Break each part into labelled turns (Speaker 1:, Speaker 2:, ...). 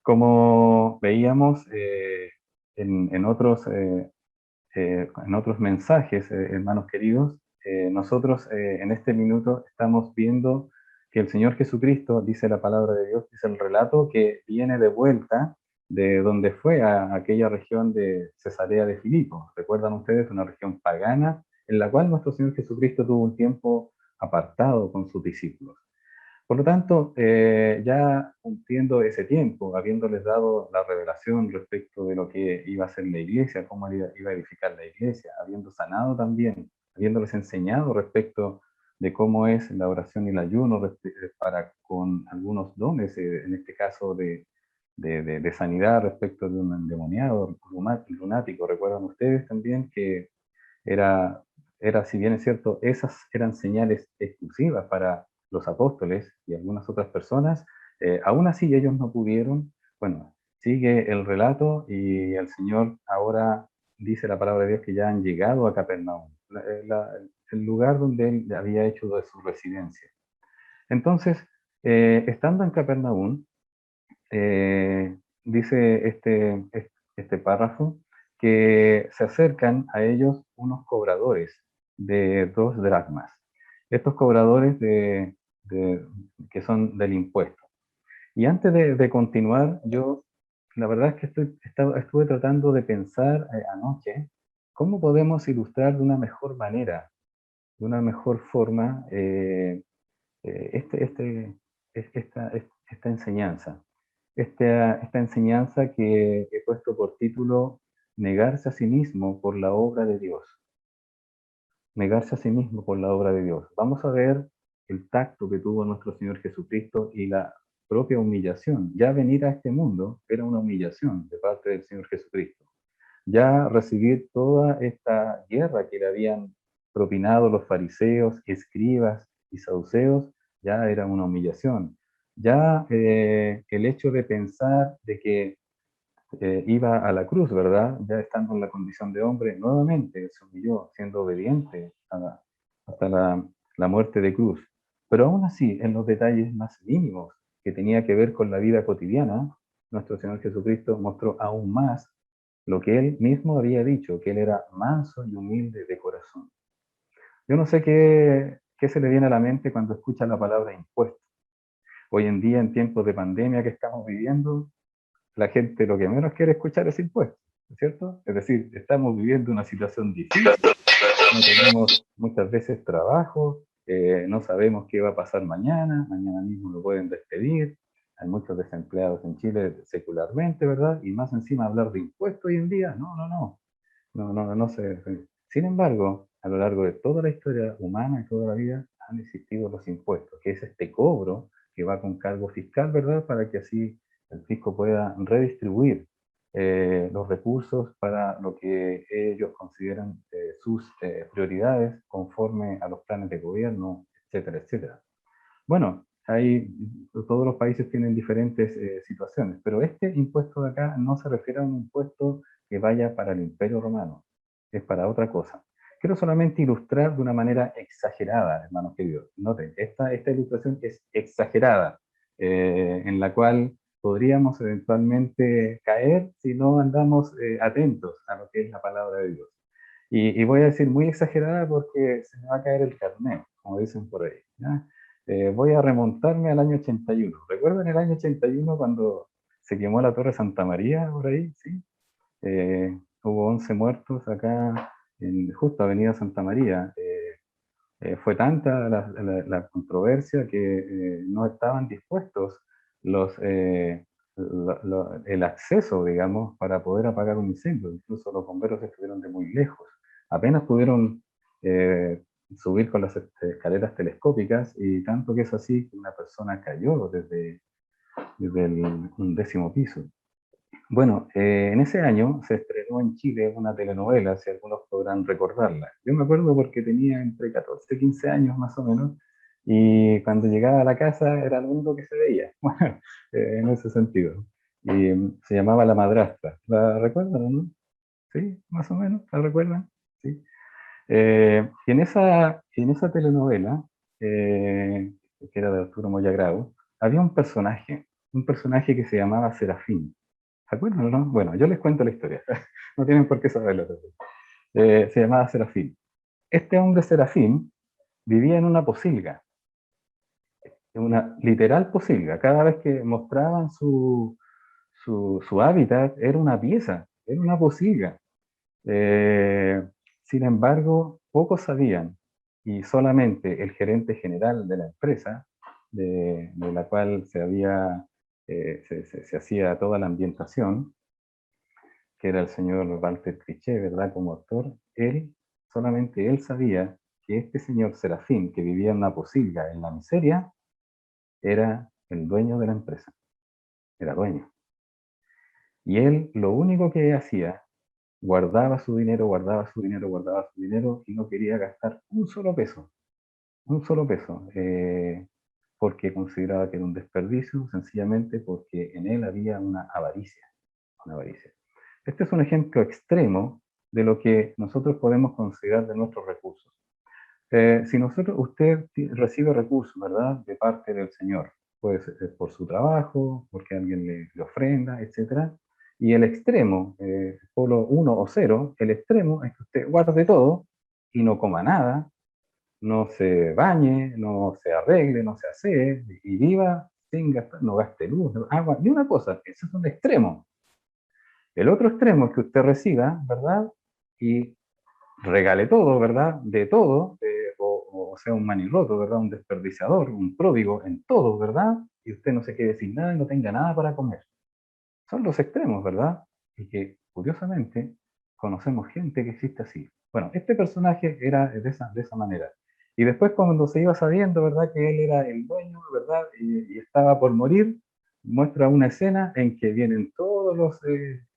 Speaker 1: Como veíamos en otros, en otros mensajes, hermanos queridos, nosotros en este minuto estamos viendo que el Señor Jesucristo, dice la palabra de Dios, dice el relato que viene de vuelta de donde fue a aquella región de Cesarea de Filipo. ¿Recuerdan ustedes? Una región pagana en la cual nuestro Señor Jesucristo tuvo un tiempo apartado con sus discípulos. Por lo tanto, ya cumpliendo ese tiempo, habiéndoles dado la revelación respecto de lo que iba a ser la iglesia, cómo iba a edificar la iglesia, habiendo sanado también, habiéndoles enseñado respecto de cómo es la oración y el ayuno para con algunos dones, en este caso de sanidad respecto de un endemoniado lunático. ¿Recuerdan ustedes también que era, si bien es cierto, esas eran señales exclusivas para los apóstoles y algunas otras personas, aún así ellos no pudieron? Bueno, sigue el relato y el Señor ahora dice la palabra de Dios que ya han llegado a Capernaum, el lugar donde él había hecho de su residencia. Entonces, estando en Capernaum, dice este párrafo, que se acercan a ellos unos cobradores de 2 dracmas. Estos cobradores que son del impuesto. Y antes de continuar, yo la verdad es que estuve tratando de pensar anoche cómo podemos ilustrar de una mejor manera, de una mejor forma, esta enseñanza. Esta enseñanza que he puesto por título Negarse a sí mismo por la obra de Dios. Negarse a sí mismo por la obra de Dios. Vamos a ver el tacto que tuvo nuestro Señor Jesucristo y la propia humillación. Ya venir a este mundo era una humillación de parte del Señor Jesucristo. Ya recibir toda esta guerra que le habían propinado los fariseos, escribas y saduceos, ya era una humillación. Ya el hecho de pensar de que iba a la cruz, ¿verdad? Ya estando en la condición de hombre, nuevamente se humilló, siendo obediente hasta la muerte de cruz. Pero aún así, en los detalles más mínimos que tenía que ver con la vida cotidiana, nuestro Señor Jesucristo mostró aún más lo que Él mismo había dicho, que Él era manso y humilde de corazón. Yo no sé qué se le viene a la mente cuando escucha la palabra impuesto. Hoy en día, en tiempos de pandemia que estamos viviendo, la gente lo que menos quiere escuchar es impuestos, ¿no es cierto? Es decir, estamos viviendo una situación difícil, no tenemos muchas veces trabajo, no sabemos qué va a pasar mañana, mañana mismo lo pueden despedir, hay muchos desempleados en Chile secularmente, ¿verdad? Y más encima hablar de impuestos hoy en día, no sé. Sin embargo, a lo largo de toda la historia humana y toda la vida han existido los impuestos, que es este cobro que va con cargo fiscal, ¿verdad? Para que así el fisco pueda redistribuir los recursos para lo que ellos consideran sus prioridades conforme a los planes de gobierno, etcétera, etcétera. Bueno, todos los países tienen diferentes situaciones, pero este impuesto de acá no se refiere a un impuesto que vaya para el Imperio Romano, es para otra cosa. Quiero solamente ilustrar de una manera exagerada, hermanos queridos. Noten, esta ilustración es exagerada, en la cual podríamos eventualmente caer si no andamos atentos a lo que es la palabra de Dios. Y voy a decir muy exagerada porque se me va a caer el carnet, como dicen por ahí, ¿ya? Voy a remontarme al año 81. ¿Recuerdan el año 81 cuando se quemó la Torre Santa María por ahí? ¿Sí? Hubo 11 muertos acá en justo Avenida Santa María. Fue tanta la controversia que no estaban dispuestos los, el acceso, digamos, para poder apagar un incendio. Incluso los bomberos estuvieron de muy lejos. Apenas pudieron eh, subir con las escaleras telescópicas y tanto que es así que una persona cayó desde el 11.º piso. Bueno, en ese año se estrenó en Chile una telenovela, si algunos podrán recordarla. Yo me acuerdo porque tenía entre 14 y 15 años más o menos, y cuando llegaba a la casa era lo único que se veía, bueno, en ese sentido. Y se llamaba La Madrastra. ¿La recuerdan o no? Sí, más o menos, ¿la recuerdan? Sí. Y en esa telenovela, que era de Arturo Moya Grau, había un personaje. un personaje que se llamaba Serafín. ¿Se acuerdan, no? Bueno, yo les cuento la historia. No tienen por qué saberlo. Se llamaba Serafín. Este hombre Serafín vivía en una posilga, una literal posilga. Cada vez que mostraban su hábitat, era una pieza, era una posilga. Eh, Sin embargo, pocos sabían, y solamente el gerente general de la empresa, de la cual se hacía toda la ambientación, que era el señor Walter Crichet, ¿verdad? Como actor, solamente él sabía que este señor Serafín, que vivía en una posilga en la miseria, era el dueño de la empresa, era dueño. Y él lo único que hacía, guardaba su dinero, guardaba su dinero, guardaba su dinero y no quería gastar un solo peso, porque consideraba que era un desperdicio, sencillamente porque en él había una avaricia, una avaricia. Este es un ejemplo extremo de lo que nosotros podemos considerar de nuestros recursos. Si usted recibe recursos, ¿verdad?, de parte del Señor, puede ser por su trabajo, porque alguien le ofrenda, etcétera. Y el extremo, polo 1 o 0, el extremo es que usted guarde todo y no coma nada, no se bañe, no se arregle, no se asee, y viva sin gastar, no gaste luz, agua, ni una cosa. Ese es un extremo. El otro extremo es que usted reciba, ¿verdad? Y regale todo, ¿verdad? De todo, o sea, un manirroto, ¿verdad? Un desperdiciador, un pródigo en todo, ¿verdad? Y usted no se quede sin nada y no tenga nada para comer. Son los extremos, ¿verdad? Y que, curiosamente, conocemos gente que existe así. Bueno, este personaje era de esa manera. Y después cuando se iba sabiendo, ¿verdad?, que él era el dueño, ¿verdad?, y estaba por morir, muestra una escena en que vienen todos los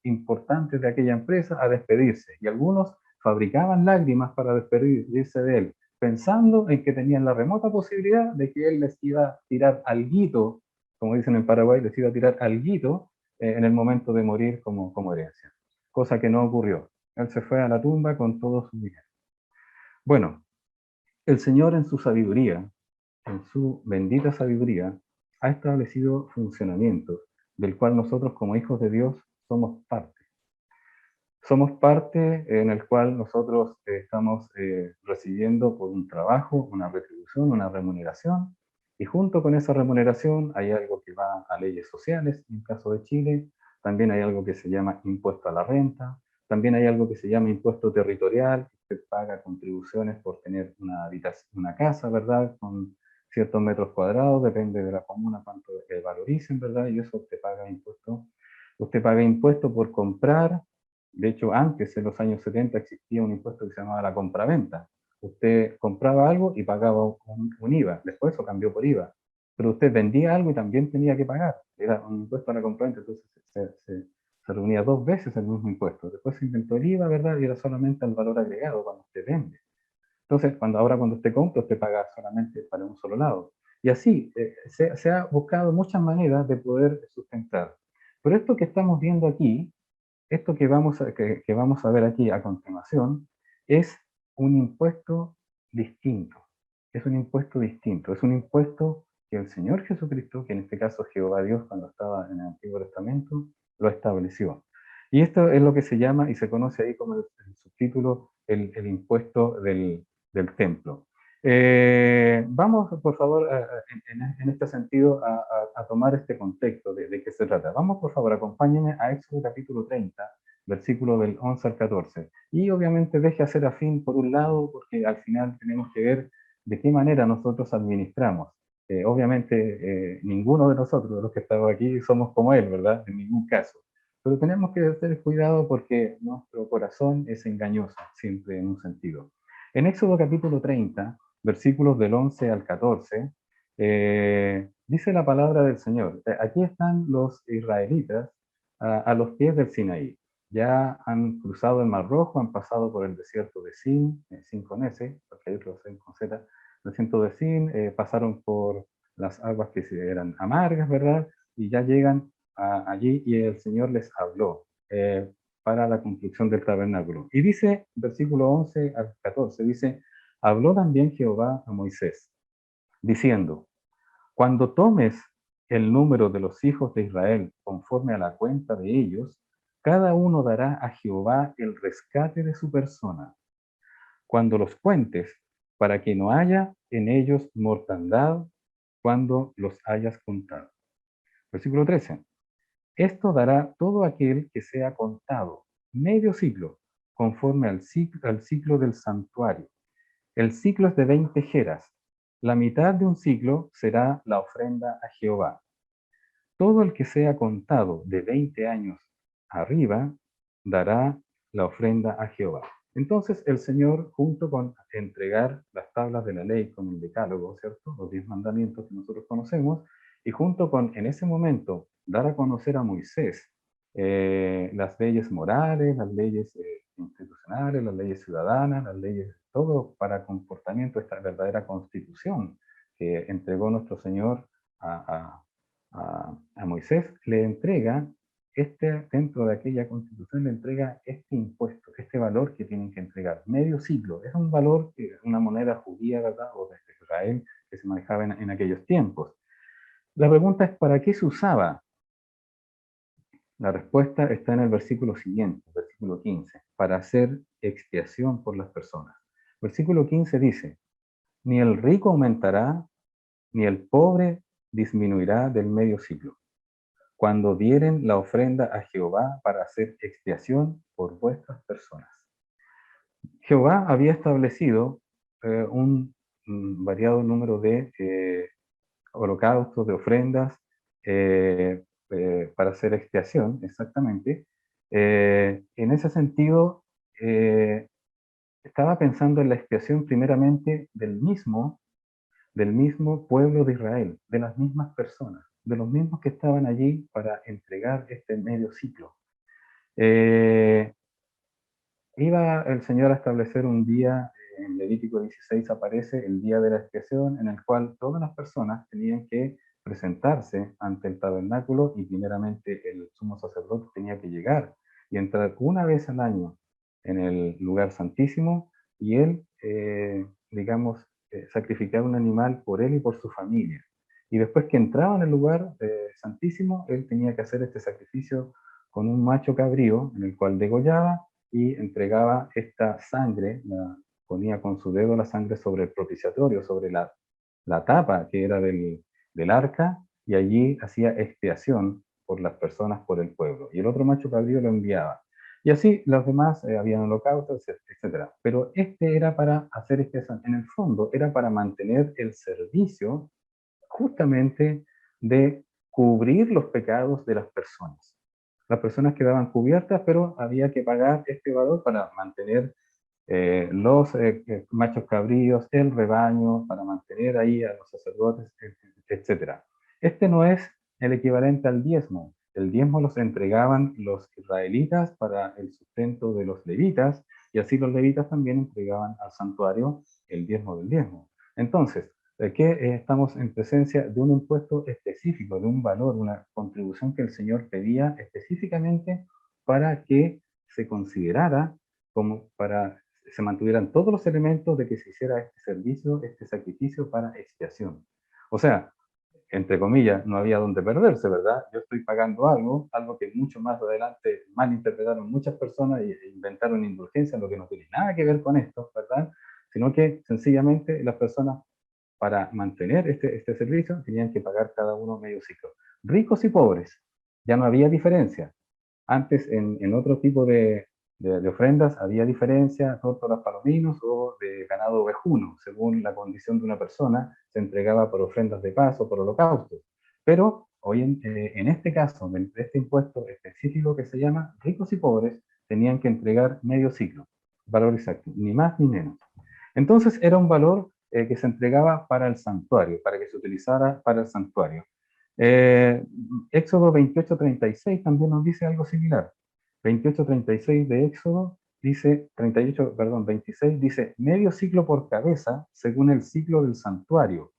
Speaker 1: importantes de aquella empresa a despedirse. Y algunos fabricaban lágrimas para despedirse de él, pensando en que tenían la remota posibilidad de que él les iba a tirar alguito, como dicen en Paraguay, les iba a tirar alguito en el momento de morir como herencia, cosa que no ocurrió. Él se fue a la tumba con todo su dinero. Bueno, el Señor en su sabiduría, en su bendita sabiduría, ha establecido funcionamientos del cual nosotros como hijos de Dios somos parte. Somos parte en el cual nosotros estamos recibiendo por un trabajo, una retribución, una remuneración, y junto con esa remuneración hay algo que va a leyes sociales, en el caso de Chile, también hay algo que se llama impuesto a la renta, también hay algo que se llama impuesto territorial, que usted paga contribuciones por tener una habitación, una casa, ¿verdad?, con ciertos metros cuadrados, depende de la comuna cuánto valoricen, ¿verdad?, y eso usted paga impuesto. Usted paga impuesto por comprar. De hecho, antes, en los años 70, existía un impuesto que se llamaba la compraventa. Usted compraba algo y pagaba un IVA. Después eso cambió por IVA. Pero usted vendía algo y también tenía que pagar. Era un impuesto a la compraventa. Entonces se reunía dos veces el mismo impuesto. Después se inventó el IVA, ¿verdad? Y era solamente el valor agregado cuando usted vende. Entonces, ahora cuando usted compra, usted paga solamente para un solo lado. Y así, se ha buscado muchas maneras de poder sustentar. Pero esto que estamos viendo aquí, esto que vamos a ver aquí a continuación, es un impuesto distinto. Es un impuesto distinto. Es un impuesto que el Señor Jesucristo, que en este caso Jehová Dios cuando estaba en el Antiguo Testamento, lo estableció. Y esto es lo que se llama y se conoce ahí como el subtítulo, el impuesto del templo. Vamos, por favor, en este sentido, a tomar este contexto de qué se trata. Vamos, por favor, acompáñenme a Éxodo capítulo 30, versículo del 11 al 14. Y obviamente deje a Serafín por un lado, porque al final tenemos que ver de qué manera nosotros administramos. Obviamente, ninguno de nosotros, de los que estamos aquí, somos como él, ¿verdad? En ningún caso. Pero tenemos que tener cuidado porque nuestro corazón es engañoso, siempre en un sentido. En Éxodo capítulo 30, versículos del 11 al 14, dice la palabra del Señor. Aquí están los israelitas a los pies del Sinaí. Ya han cruzado el Mar Rojo, han pasado por el desierto de Sin con S, porque hay otros con Z, el desierto de Sin, pasaron por las aguas que eran amargas, ¿verdad? Y ya llegan allí y el Señor les habló para la construcción del tabernáculo. Y dice, versículo 11 al 14, dice, habló también Jehová a Moisés, diciendo, cuando tomes el número de los hijos de Israel conforme a la cuenta de ellos, cada uno dará a Jehová el rescate de su persona. Cuando los cuentes, para que no haya en ellos mortandad cuando los hayas contado. Versículo 13. Esto dará todo aquel que sea contado, medio ciclo, conforme al ciclo del santuario. El ciclo es de 20 jeras. La mitad de un ciclo será la ofrenda a Jehová. Todo el que sea contado de 20 años arriba dará la ofrenda a Jehová. Entonces el Señor, junto con entregar las tablas de la ley con el decálogo, ¿cierto? Los 10 mandamientos que nosotros conocemos, y junto con, en ese momento, dar a conocer a Moisés las leyes morales, las leyes institucionales, las leyes ciudadanas, las leyes, todo para comportamiento, esta verdadera constitución que entregó nuestro Señor a, a Moisés, le entrega dentro de aquella constitución le entrega este impuesto, este valor que tienen que entregar, medio siglo. Es un valor, una moneda judía, ¿verdad? O de Israel, que se manejaba en aquellos tiempos. La pregunta es, ¿para qué se usaba? La respuesta está en el versículo siguiente, versículo 15, para hacer expiación por las personas. Versículo 15 dice, ni el rico aumentará, ni el pobre disminuirá del medio siglo, cuando dieren la ofrenda a Jehová para hacer expiación por vuestras personas. Jehová había establecido un variado número de holocaustos, de ofrendas, para hacer expiación, exactamente. En ese sentido, estaba pensando en la expiación primeramente del mismo pueblo de Israel, de las mismas personas, de los mismos que estaban allí para entregar este medio ciclo. Eh, Iba el Señor a establecer un día, en Levítico 16 aparece el día de la expiación, en el cual todas las personas tenían que presentarse ante el tabernáculo y primeramente el sumo sacerdote tenía que llegar y entrar una vez al año en el lugar santísimo y él, digamos, sacrificar un animal por él y por su familia. Y después que entraba en el lugar santísimo, él tenía que hacer este sacrificio con un macho cabrío en el cual degollaba y entregaba esta sangre, ponía con su dedo la sangre sobre el propiciatorio, sobre la tapa que era del arca, y allí hacía expiación por las personas, por el pueblo. Y el otro macho cabrío lo enviaba. Y así los demás habían holocaustos, etc. Pero este era para hacer expiación. En el fondo, era para mantener el servicio justamente de cubrir los pecados de las personas. Las personas quedaban cubiertas, pero había que pagar este valor para mantener los machos cabríos, el rebaño, para mantener ahí a los sacerdotes, etc. Este no es el equivalente al diezmo. El diezmo los entregaban los israelitas para el sustento de los levitas, y así los levitas también entregaban al santuario el diezmo del diezmo. Entonces, que estamos en presencia de un impuesto específico, de un valor, una contribución que el Señor pedía específicamente para que se considerara como para se mantuvieran todos los elementos de que se hiciera este servicio, este sacrificio para expiación. O sea, entre comillas, no había donde perderse, ¿verdad? Yo estoy pagando algo que mucho más adelante malinterpretaron muchas personas e inventaron indulgencia, lo que no tiene nada que ver con esto, ¿verdad? Sino que sencillamente las personas para mantener este servicio tenían que pagar cada uno medio ciclo. Ricos y pobres, ya no había diferencia. Antes en otro tipo de ofrendas había diferencia, tórtolas palominos o de ganado ovejuno, según la condición de una persona, se entregaba por ofrendas de paz o por holocaustos. Pero hoy en este caso, de este impuesto específico que se llama ricos y pobres, tenían que entregar medio ciclo, valor exacto, ni más ni menos. Entonces era un valor que se entregaba para el santuario, para que se utilizara para el santuario. Eh, Éxodo 28:36 también nos dice algo similar. 28:36 de Éxodo dice, 38, perdón, 26 dice, medio ciclo por cabeza según el ciclo del santuario,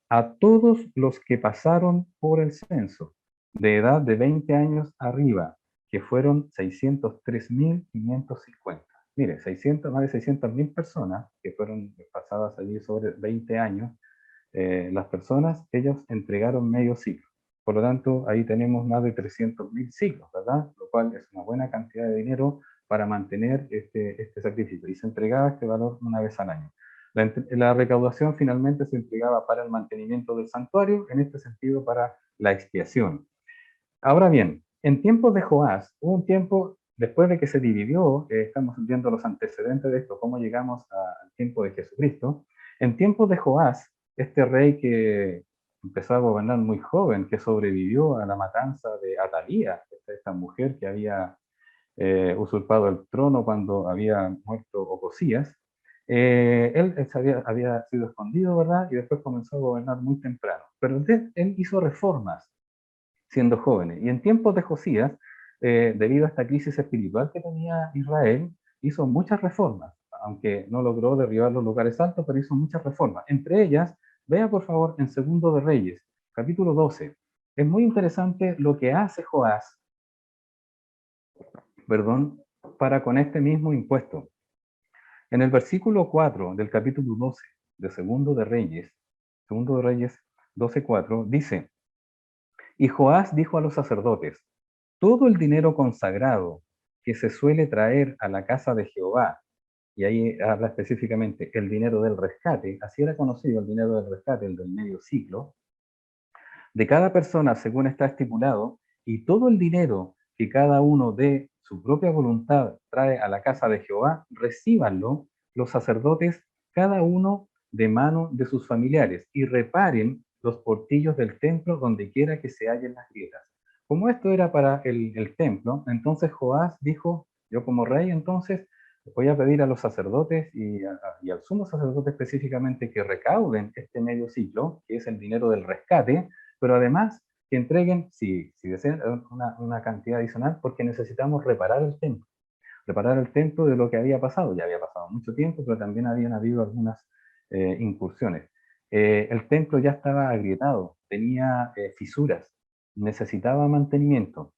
Speaker 1: a todos los que pasaron por el censo, de edad de 20 años arriba, que fueron 603.550. Mire, más de 600.000 personas que fueron pasadas allí sobre 20 años, las personas, ellos entregaron medio ciclo. Por lo tanto, ahí tenemos más de 300.000 ciclos, ¿verdad? Lo cual es una buena cantidad de dinero para mantener este sacrificio. Y se entregaba este valor una vez al año. La recaudación finalmente se entregaba para el mantenimiento del santuario, en este sentido para la expiación. Ahora bien, en tiempos de Joás, hubo un tiempo después de que se dividió, estamos viendo los antecedentes de esto, cómo llegamos al tiempo de Jesucristo. En tiempos de Joás, este rey que empezó a gobernar muy joven, que sobrevivió a la matanza de Atalía, esta mujer que había usurpado el trono cuando había muerto Ocosías, había sido escondido, ¿verdad? Y después comenzó a gobernar muy temprano. Pero él hizo reformas siendo jóvenes. Y en tiempos de Josías, debido a esta crisis espiritual que tenía Israel, hizo muchas reformas, aunque no logró derribar los lugares altos, pero hizo muchas reformas. Entre ellas, vea por favor en Segundo de Reyes, capítulo 12. Es muy interesante lo que hace Joás, perdón, para con este mismo impuesto. En el versículo 4 del capítulo 12 de Segundo de Reyes 12:4, dice, y Joás dijo a los sacerdotes, todo el dinero consagrado que se suele traer a la casa de Jehová, y ahí habla específicamente el dinero del rescate, así era conocido el dinero del rescate, el del medio ciclo, de cada persona según está estipulado, y todo el dinero que cada uno de su propia voluntad trae a la casa de Jehová, recíbanlo los sacerdotes, cada uno de mano de sus familiares, y reparen los portillos del templo donde quiera que se hallen las grietas. Como esto era para el templo, entonces Joás dijo, yo como rey entonces voy a pedir a los sacerdotes y al sumo sacerdote específicamente que recauden este medio ciclo, que es el dinero del rescate, pero además que entreguen, si desean, una cantidad adicional, porque necesitamos reparar el templo de lo que había pasado. Ya había pasado mucho tiempo, pero también habían habido algunas incursiones. El templo ya estaba agrietado, tenía fisuras, necesitaba mantenimiento.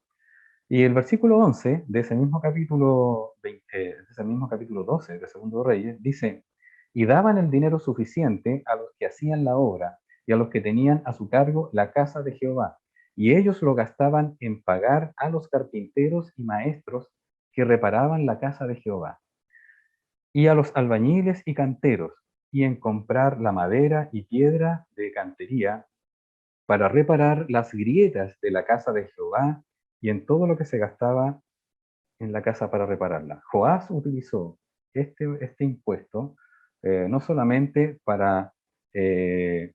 Speaker 1: Y el versículo 11 de ese mismo capítulo, de ese mismo capítulo 12 de Segundo de Reyes dice, y daban el dinero suficiente a los que hacían la obra y a los que tenían a su cargo la casa de Jehová, y ellos lo gastaban en pagar a los carpinteros y maestros que reparaban la casa de Jehová, y a los albañiles y canteros, y en comprar la madera y piedra de cantería para reparar las grietas de la casa de Jehová y en todo lo que se gastaba en la casa para repararla. Joás utilizó este impuesto no solamente eh,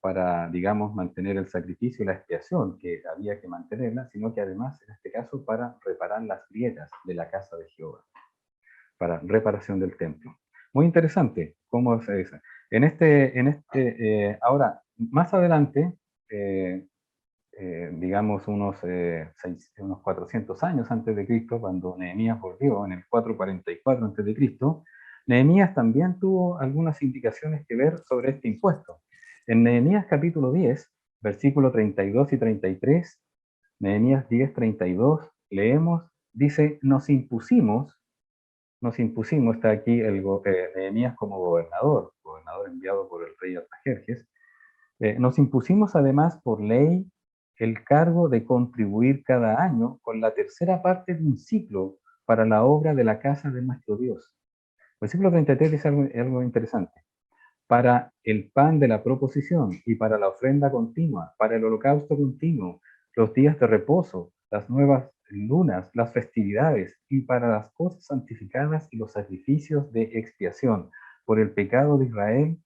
Speaker 1: para, digamos, mantener el sacrificio y la expiación, que había que mantenerla, sino que además, en este caso, para reparar las grietas de la casa de Jehová, para reparación del templo. Muy interesante cómo se dice. Ahora, más adelante, eh, digamos unos 400 años antes de Cristo, cuando Nehemías volvió en el 444 antes de Cristo, Nehemías también tuvo algunas indicaciones que ver sobre este impuesto. En Nehemías capítulo 10, versículo 32 y 33, Nehemías 10, 32, leemos, dice, nos impusimos, está aquí Nehemías como gobernador enviado por el rey Artajerjes, nos impusimos además por ley el cargo de contribuir cada año con la tercera parte de un ciclo para la obra de la casa de nuestro Dios. Versículo 33 dice algo interesante. Para el pan de la proposición y para la ofrenda continua, para el holocausto continuo, los días de reposo, las nuevas lunas, las festividades y para las cosas santificadas y los sacrificios de expiación por el pecado de Israel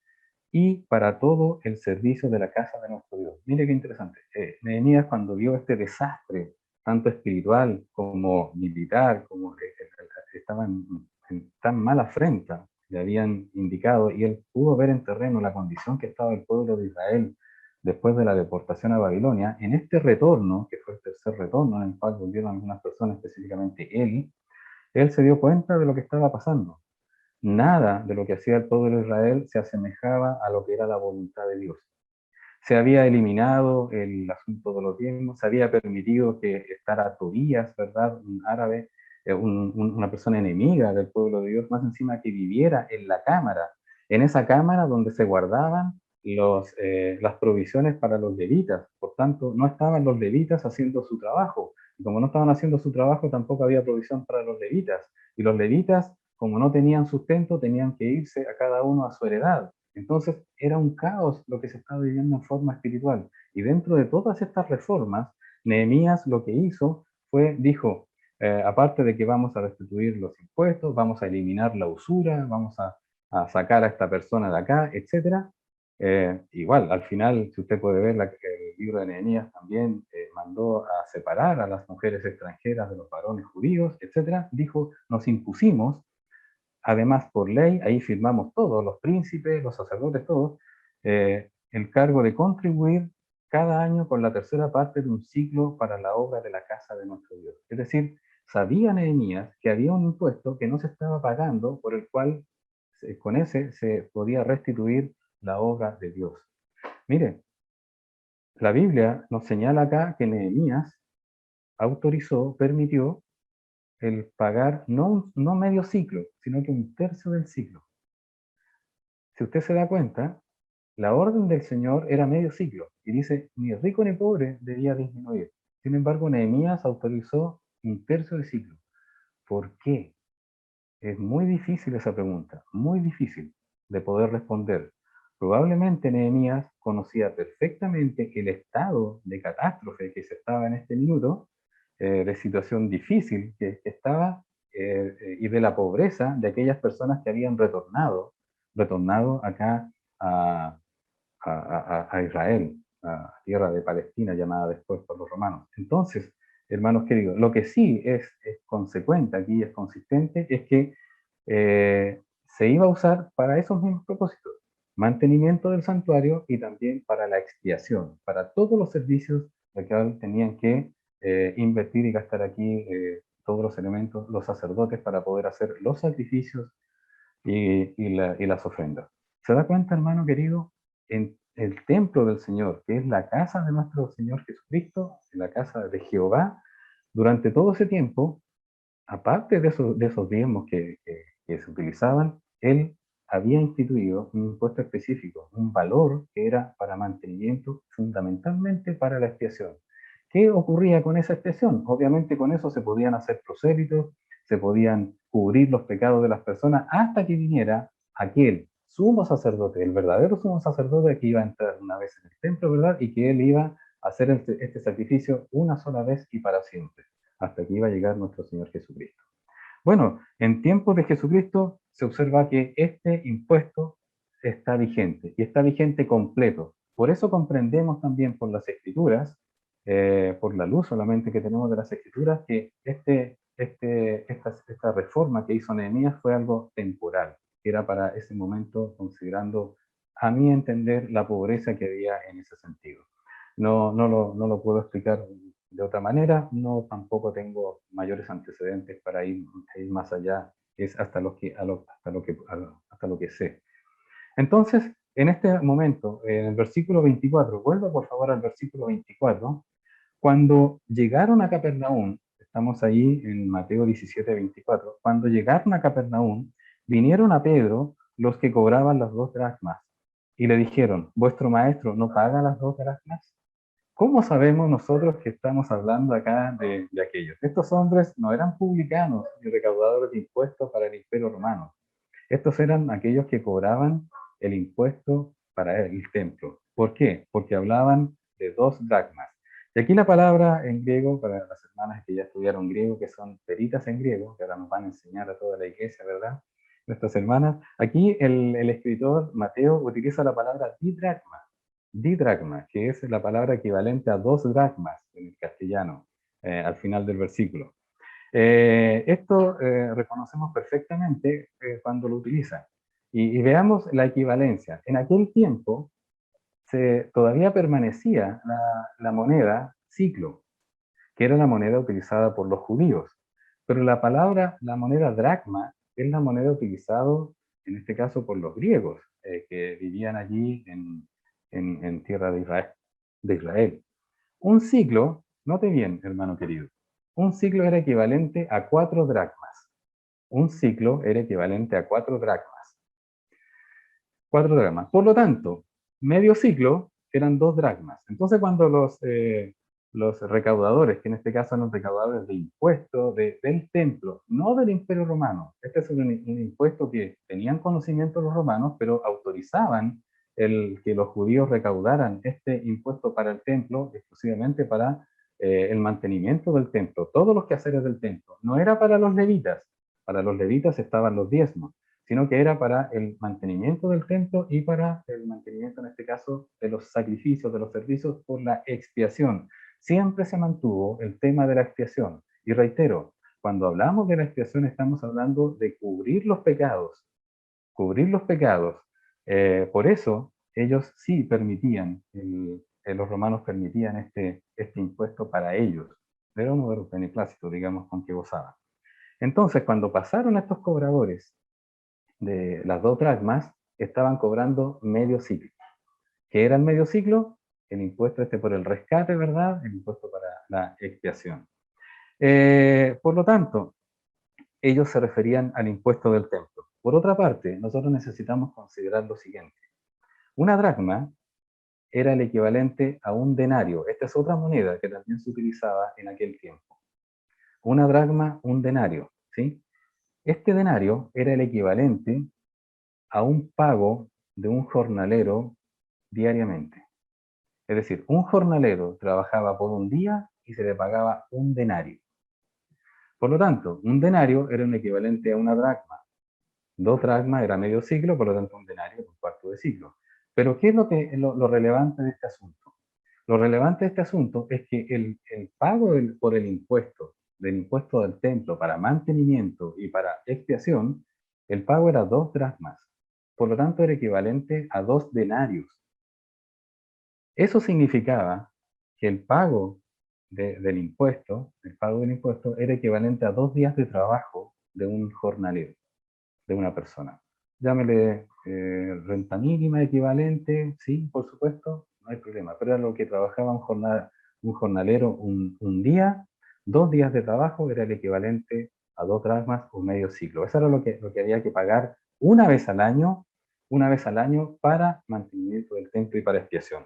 Speaker 1: y para todo el servicio de la casa de nuestro Dios. Mire qué interesante. Nehemías, cuando vio este desastre, tanto espiritual como militar, como estaba en tan mala afrenta, le habían indicado, y él pudo ver en terreno la condición que estaba el pueblo de Israel después de la deportación a Babilonia, en este retorno, que fue el tercer retorno en el cual volvieron algunas personas, específicamente él se dio cuenta de lo que estaba pasando. Nada de lo que hacía el pueblo de Israel se asemejaba a lo que era la voluntad de Dios. Se había eliminado el asunto de los diezmos, se había permitido que estara Tobías, ¿verdad? Un árabe, una persona enemiga del pueblo de Dios, más encima que viviera en la cámara, en esa cámara donde se guardaban las provisiones para los levitas. Por tanto, no estaban los levitas haciendo su trabajo. Y como no estaban haciendo su trabajo, tampoco había provisión para los levitas. Y los levitas, como no tenían sustento, tenían que irse a cada uno a su heredad. Entonces, era un caos lo que se estaba viviendo en forma espiritual. Y dentro de todas estas reformas, Nehemías lo que hizo fue, dijo, aparte de que vamos a restituir los impuestos, vamos a eliminar la usura, vamos a sacar a esta persona de acá, etcétera. Igual, al final, si usted puede ver el libro de Nehemías también mandó a separar a las mujeres extranjeras de los varones judíos, etcétera. Dijo, nos impusimos, además por ley, ahí firmamos todos, los príncipes, los sacerdotes, todos, el cargo de contribuir cada año con la tercera parte de un ciclo para la obra de la casa de nuestro Dios. Es decir, sabía Nehemías que había un impuesto que no se estaba pagando, por el cual con ese se podía restituir la obra de Dios. Mire, la Biblia nos señala acá que Nehemías autorizó, permitió el pagar no medio ciclo, sino que un tercio del ciclo. Si usted se da cuenta, la orden del Señor era medio ciclo y dice, ni rico ni pobre debía disminuir. Sin embargo, Nehemías autorizó un tercio de ciclo. ¿Por qué? Es muy difícil esa pregunta, muy difícil de poder responder. Probablemente Nehemías conocía perfectamente el estado de catástrofe que se estaba en este minuto, de situación difícil que estaba, y de la pobreza de aquellas personas que habían retornado acá a, a Israel, a tierra de Palestina llamada después por los romanos. Entonces, hermanos queridos, lo que sí es consecuente aquí, es consistente, es que se iba a usar para esos mismos propósitos, mantenimiento del santuario y también para la expiación, para todos los servicios de que tenían que invertir y gastar aquí todos los elementos, los sacerdotes, para poder hacer los sacrificios y las ofrendas. ¿Se da cuenta, hermano querido? En el templo del Señor, que es la casa de nuestro Señor Jesucristo, la casa de Jehová, durante todo ese tiempo, aparte de esos diezmos que se utilizaban, él había instituido un impuesto específico, un valor que era para mantenimiento, fundamentalmente para la expiación. ¿Qué ocurría con esa expiación? Obviamente con eso se podían hacer prosélitos, se podían cubrir los pecados de las personas hasta que viniera aquel sumo sacerdote, el verdadero sumo sacerdote que iba a entrar una vez en el templo, ¿verdad? Y que él iba a hacer este sacrificio una sola vez y para siempre, hasta que iba a llegar nuestro Señor Jesucristo. Bueno, en tiempos de Jesucristo se observa que este impuesto está vigente y está vigente completo. Por eso comprendemos también por las escrituras, por la luz solamente que tenemos de las escrituras, que esta reforma que hizo Nehemías fue algo temporal, que era para ese momento, considerando, a mi entender, la pobreza que había en ese sentido. No lo puedo explicar de otra manera, no tampoco tengo mayores antecedentes para ir más allá, es hasta hasta lo que sé. Entonces, en este momento, en el versículo 24, vuelva por favor al versículo 24, cuando llegaron a Capernaum, estamos ahí en Mateo 17, 24, cuando llegaron a Capernaum, vinieron a Pedro los que cobraban las 2 dracmas y le dijeron, ¿vuestro maestro no paga las 2 dracmas? ¿Cómo sabemos nosotros que estamos hablando acá de aquellos? Estos hombres no eran publicanos ni recaudadores de impuestos para el imperio romano. Estos eran aquellos que cobraban el impuesto para el templo. ¿Por qué? Porque hablaban de 2 dracmas. Y aquí la palabra en griego, para las hermanas que ya estudiaron griego, que son peritas en griego, que ahora nos van a enseñar a toda la iglesia, ¿verdad? Nuestras hermanas. Aquí el escritor Mateo utiliza la palabra didracma, didracma, que es la palabra equivalente a 2 dracmas en el castellano, al final del versículo. Esto reconocemos perfectamente cuando lo utiliza. Y veamos la equivalencia. En aquel tiempo todavía permanecía la moneda ciclo, que era la moneda utilizada por los judíos. Pero la moneda dracma, es la moneda utilizada en este caso por los griegos, que vivían allí en tierra de Israel. Un ciclo, note bien, hermano querido, un ciclo era equivalente a 4 dracmas. Un ciclo era equivalente a 4 dracmas. 4 dracmas. Por lo tanto, medio ciclo eran 2 dracmas. Entonces cuando los recaudadores, que en este caso eran recaudadores de impuestos del templo, no del Imperio Romano, este es un impuesto que tenían conocimiento los romanos, pero autorizaban que los judíos recaudaran este impuesto para el templo, exclusivamente para el mantenimiento del templo, todos los quehaceres del templo. No era para los levitas estaban los diezmos, sino que era para el mantenimiento del templo y para el mantenimiento, en este caso, de los sacrificios, de los servicios por la expiación. Siempre se mantuvo el tema de la expiación. Y reitero, cuando hablamos de la expiación estamos hablando de cubrir los pecados, cubrir los pecados. Por eso ellos sí permitían, los romanos permitían este impuesto para ellos. Era uno de los beneplácitos, digamos, con que gozaban. Entonces, cuando pasaron estos cobradores de las 2 dracmas, estaban cobrando medio ciclo. ¿Qué era el medio ciclo? El impuesto por el rescate, ¿verdad? El impuesto para la expiación. Por lo tanto, ellos se referían al impuesto del templo. Por otra parte, nosotros necesitamos considerar lo siguiente. Una dracma era el equivalente a un denario. Esta es otra moneda que también se utilizaba en aquel tiempo. Una dracma, un denario, ¿sí? Este denario era el equivalente a un pago de un jornalero diariamente. Es decir, un jornalero trabajaba por un día y se le pagaba un denario. Por lo tanto, un denario era un equivalente a una dracma. 2 dracmas era medio ciclo, por lo tanto un denario era un cuarto de ciclo. Pero ¿qué es lo relevante de este asunto? Lo relevante de este asunto es que el pago por el impuesto, del impuesto del templo para mantenimiento y para expiación, el pago era 2 dracmas. Por lo tanto, era equivalente a 2 denarios. Eso significaba que el pago el pago del impuesto era equivalente a 2 días de trabajo de un jornalero, de una persona. Llámele renta mínima equivalente, sí, por supuesto, no hay problema, pero era lo que trabajaba un jornalero un día, 2 días de trabajo era el equivalente a 2 dracmas o medio ciclo. Eso era lo que había que pagar una vez al año para mantenimiento del templo y para expiación.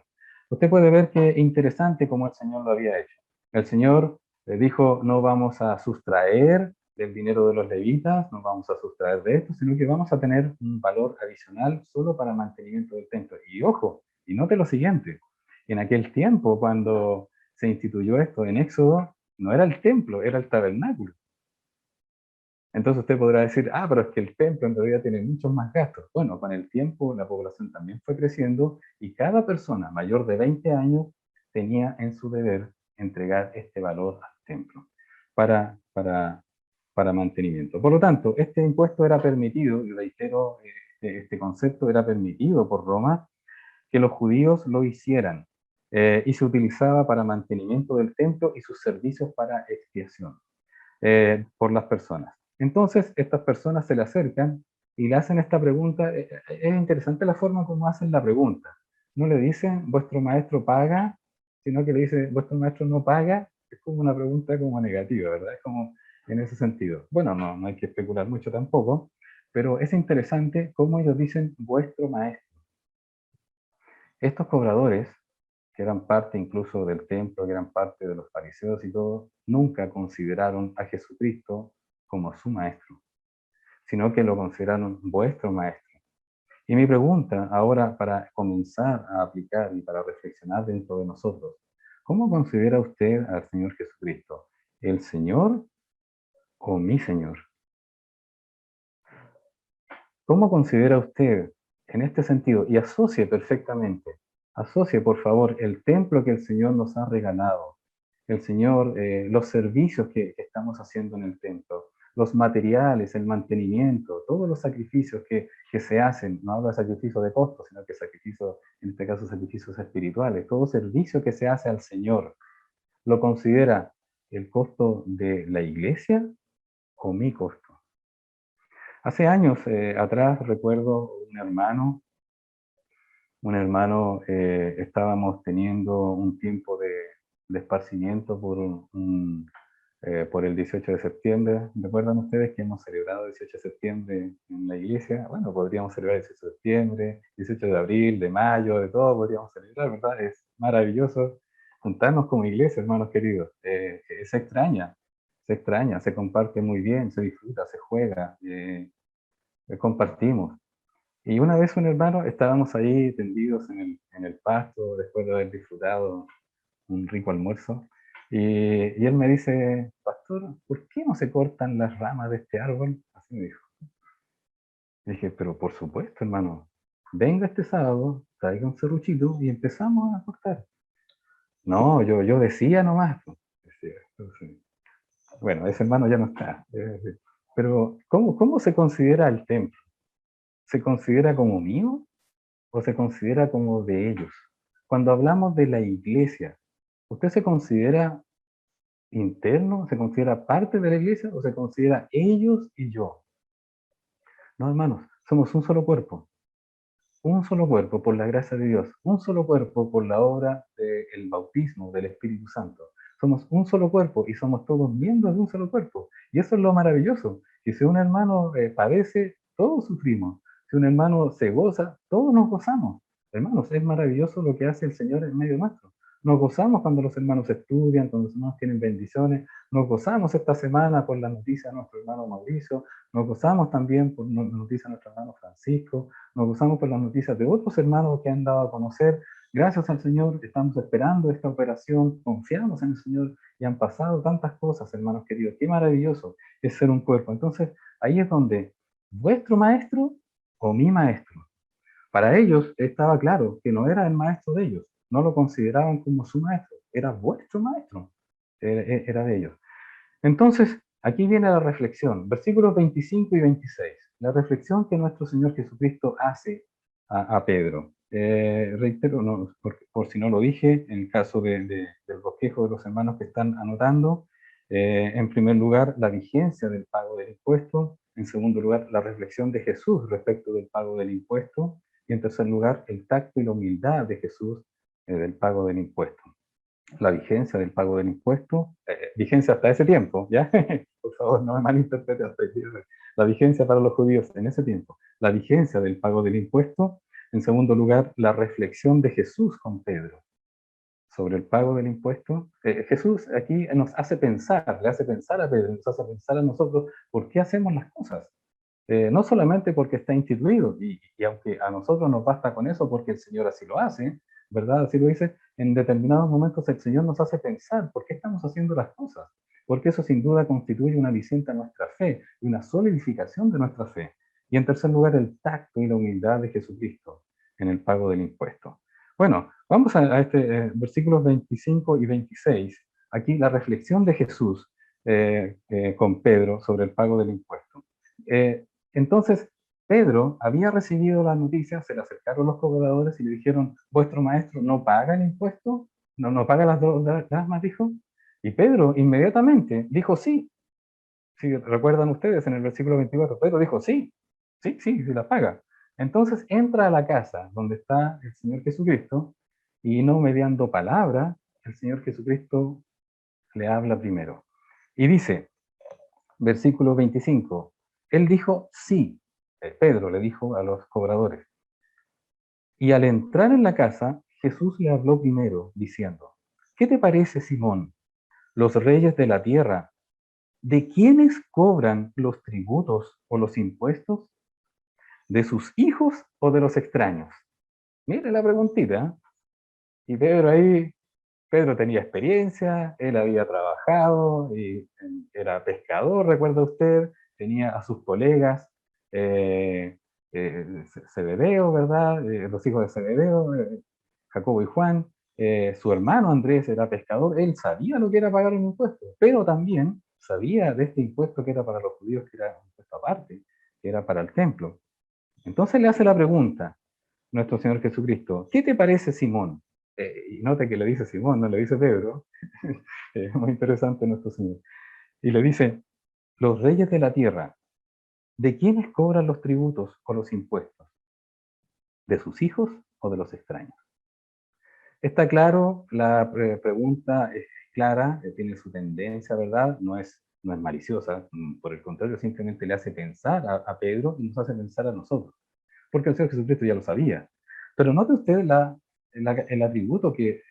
Speaker 1: Usted puede ver que interesante como el Señor lo había hecho. El Señor le dijo, no vamos a sustraer del dinero de los levitas, no vamos a sustraer de esto, sino que vamos a tener un valor adicional solo para mantenimiento del templo. Y ojo, y note lo siguiente, en aquel tiempo cuando se instituyó esto en Éxodo, no era el templo, era el tabernáculo. Entonces usted podrá decir, pero es que el templo en realidad tiene muchos más gastos. Bueno, con el tiempo la población también fue creciendo y cada persona mayor de 20 años tenía en su deber entregar este valor al templo para mantenimiento. Por lo tanto, este impuesto era permitido, y reitero, este concepto era permitido por Roma, que los judíos lo hicieran, y se utilizaba para mantenimiento del templo y sus servicios para expiación por las personas. Entonces, estas personas se le acercan y le hacen esta pregunta. Es interesante la forma como hacen la pregunta. No le dicen, vuestro maestro paga, sino que le dicen, vuestro maestro no paga. Es como una pregunta como negativa, ¿verdad? Es como en ese sentido. Bueno, no hay que especular mucho tampoco, pero es interesante cómo ellos dicen vuestro maestro. Estos cobradores, que eran parte incluso del templo, que eran parte de los fariseos y todo, nunca consideraron a Jesucristo como su maestro, sino que lo consideraron vuestro maestro. Y mi pregunta ahora para comenzar a aplicar y para reflexionar dentro de nosotros, ¿cómo considera usted al Señor Jesucristo? ¿El Señor o mi Señor? ¿Cómo considera usted en este sentido? Y asocie por favor el templo que el Señor nos ha regalado, el Señor, los servicios que estamos haciendo en el templo, los materiales, el mantenimiento, todos los sacrificios que se hacen, no hablo de sacrificios de costo, sino que sacrificios, en este caso sacrificios espirituales, todo servicio que se hace al Señor, ¿lo considera el costo de la iglesia o mi costo? Hace años atrás recuerdo estábamos teniendo un tiempo de esparcimiento por por el 18 de septiembre. ¿Recuerdan ustedes que hemos celebrado el 18 de septiembre en la iglesia? Bueno, podríamos celebrar el 18 de septiembre, 18 de abril, de mayo, de todo podríamos celebrar, ¿verdad? Es maravilloso juntarnos como iglesia, hermanos queridos. Se extraña, se comparte muy bien, se disfruta, se juega, compartimos. Y una vez un hermano, estábamos ahí tendidos en el pasto después de haber disfrutado un rico almuerzo. Y él me dice, pastor, ¿por qué no se cortan las ramas de este árbol? Así me dijo. Y dije, pero por supuesto, hermano, venga este sábado, traiga un serruchito y empezamos a cortar. No, yo decía nomás, pues, decía. Entonces, bueno, ese hermano ya no está. Pero, ¿cómo se considera el templo? ¿Se considera como mío o se considera como de ellos? Cuando hablamos de la iglesia, ¿usted se considera interno? ¿Se considera parte de la iglesia o se considera ellos y yo? No, hermanos, somos un solo cuerpo por la gracia de Dios, un solo cuerpo por la obra del bautismo del Espíritu Santo. Somos un solo cuerpo y somos todos miembros de un solo cuerpo. Y eso es lo maravilloso, que si un hermano padece, todos sufrimos. Si un hermano se goza, todos nos gozamos. Hermanos, es maravilloso lo que hace el Señor en medio nuestro. Nos gozamos cuando los hermanos estudian, cuando los hermanos tienen bendiciones. Nos gozamos esta semana por la noticia de nuestro hermano Mauricio. Nos gozamos también por la noticia de nuestro hermano Francisco. Nos gozamos por las noticias de otros hermanos que han dado a conocer. Gracias al Señor, estamos esperando esta operación, confiamos en el Señor y han pasado tantas cosas, hermanos queridos. Qué maravilloso es ser un cuerpo. Entonces, ahí es donde vuestro maestro o mi maestro. Para ellos estaba claro que no era el maestro de ellos, no lo consideraban como su maestro, era vuestro maestro, era de ellos. Entonces, aquí viene la reflexión, versículos 25 y 26, la reflexión que nuestro Señor Jesucristo hace a Pedro. Reitero, no, por si no lo dije, en el caso del bosquejo de los hermanos que están anotando, en primer lugar, la vigencia del pago del impuesto, en segundo lugar, la reflexión de Jesús respecto del pago del impuesto, y en tercer lugar, el tacto y la humildad de Jesús del pago del impuesto. La vigencia del pago del impuesto, vigencia hasta ese tiempo, ¿ya? Por favor, no me malinterprete hasta aquí. La vigencia para los judíos en ese tiempo, la vigencia del pago del impuesto. En segundo lugar, la reflexión de Jesús con Pedro sobre el pago del impuesto. Jesús aquí nos hace pensar, le hace pensar a Pedro, nos hace pensar a nosotros por qué hacemos las cosas. No solamente porque está instituido, y aunque a nosotros nos basta con eso porque el Señor así lo hace, ¿verdad? Así lo dice, en determinados momentos el Señor nos hace pensar por qué estamos haciendo las cosas, porque eso sin duda constituye una aliciente a nuestra fe y una solidificación de nuestra fe. Y en tercer lugar, el tacto y la humildad de Jesucristo en el pago del impuesto. Bueno, vamos a este versículos 25 y 26. Aquí la reflexión de Jesús con Pedro sobre el pago del impuesto. Entonces, Pedro había recibido la noticia, se le acercaron los cobradores y le dijeron, vuestro maestro no paga el impuesto, no paga las dracmas, dijo. Y Pedro inmediatamente dijo sí. Si recuerdan ustedes en el versículo 24, Pedro dijo sí, la paga. Entonces entra a la casa donde está el Señor Jesucristo y no mediando palabra, el Señor Jesucristo le habla primero. Y dice, versículo 25, él dijo sí, Pedro le dijo a los cobradores. Y al entrar en la casa, Jesús le habló primero, diciendo, ¿qué te parece, Simón? Los reyes de la tierra, ¿de quiénes cobran los tributos o los impuestos? ¿De sus hijos o de los extraños? Mire la preguntita. Y Pedro tenía experiencia, él había trabajado, y era pescador, recuerda usted, tenía a sus colegas, Zebedeo, ¿verdad? Los hijos de Zebedeo, Jacobo y Juan, su hermano Andrés era pescador, él sabía lo que era pagar un impuesto, pero también sabía de este impuesto que era para los judíos, que era un impuesto aparte, que era para el templo. Entonces le hace la pregunta, nuestro Señor Jesucristo, ¿qué te parece, Simón? Y note que le dice Simón, no le dice Pedro. Es muy interesante nuestro Señor. Y le dice, los reyes de la tierra, ¿de quiénes cobran los tributos o los impuestos? ¿De sus hijos o de los extraños? Está claro, la pregunta es clara, tiene su tendencia, ¿verdad? No es maliciosa, por el contrario, simplemente le hace pensar a Pedro y nos hace pensar a nosotros, porque el Señor Jesucristo ya lo sabía. Pero note usted el atributo que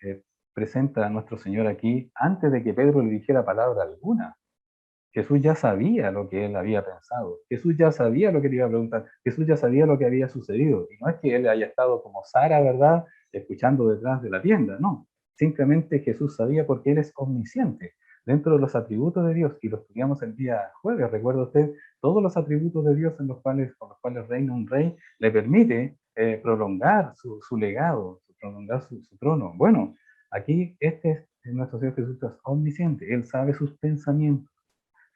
Speaker 1: presenta nuestro Señor aquí antes de que Pedro le dijera palabra alguna. Jesús ya sabía lo que él había pensado, Jesús ya sabía lo que le iba a preguntar, Jesús ya sabía lo que había sucedido. Y no es que él haya estado como Sara, ¿verdad? Escuchando detrás de la tienda, no. Simplemente Jesús sabía porque él es omnisciente. Dentro de los atributos de Dios, y lo estudiamos el día jueves, recuerda usted, todos los atributos de Dios con los cuales reina un rey, le permite prolongar su legado, prolongar su trono. Bueno, aquí nuestro Señor Jesús es omnisciente, Él sabe sus pensamientos,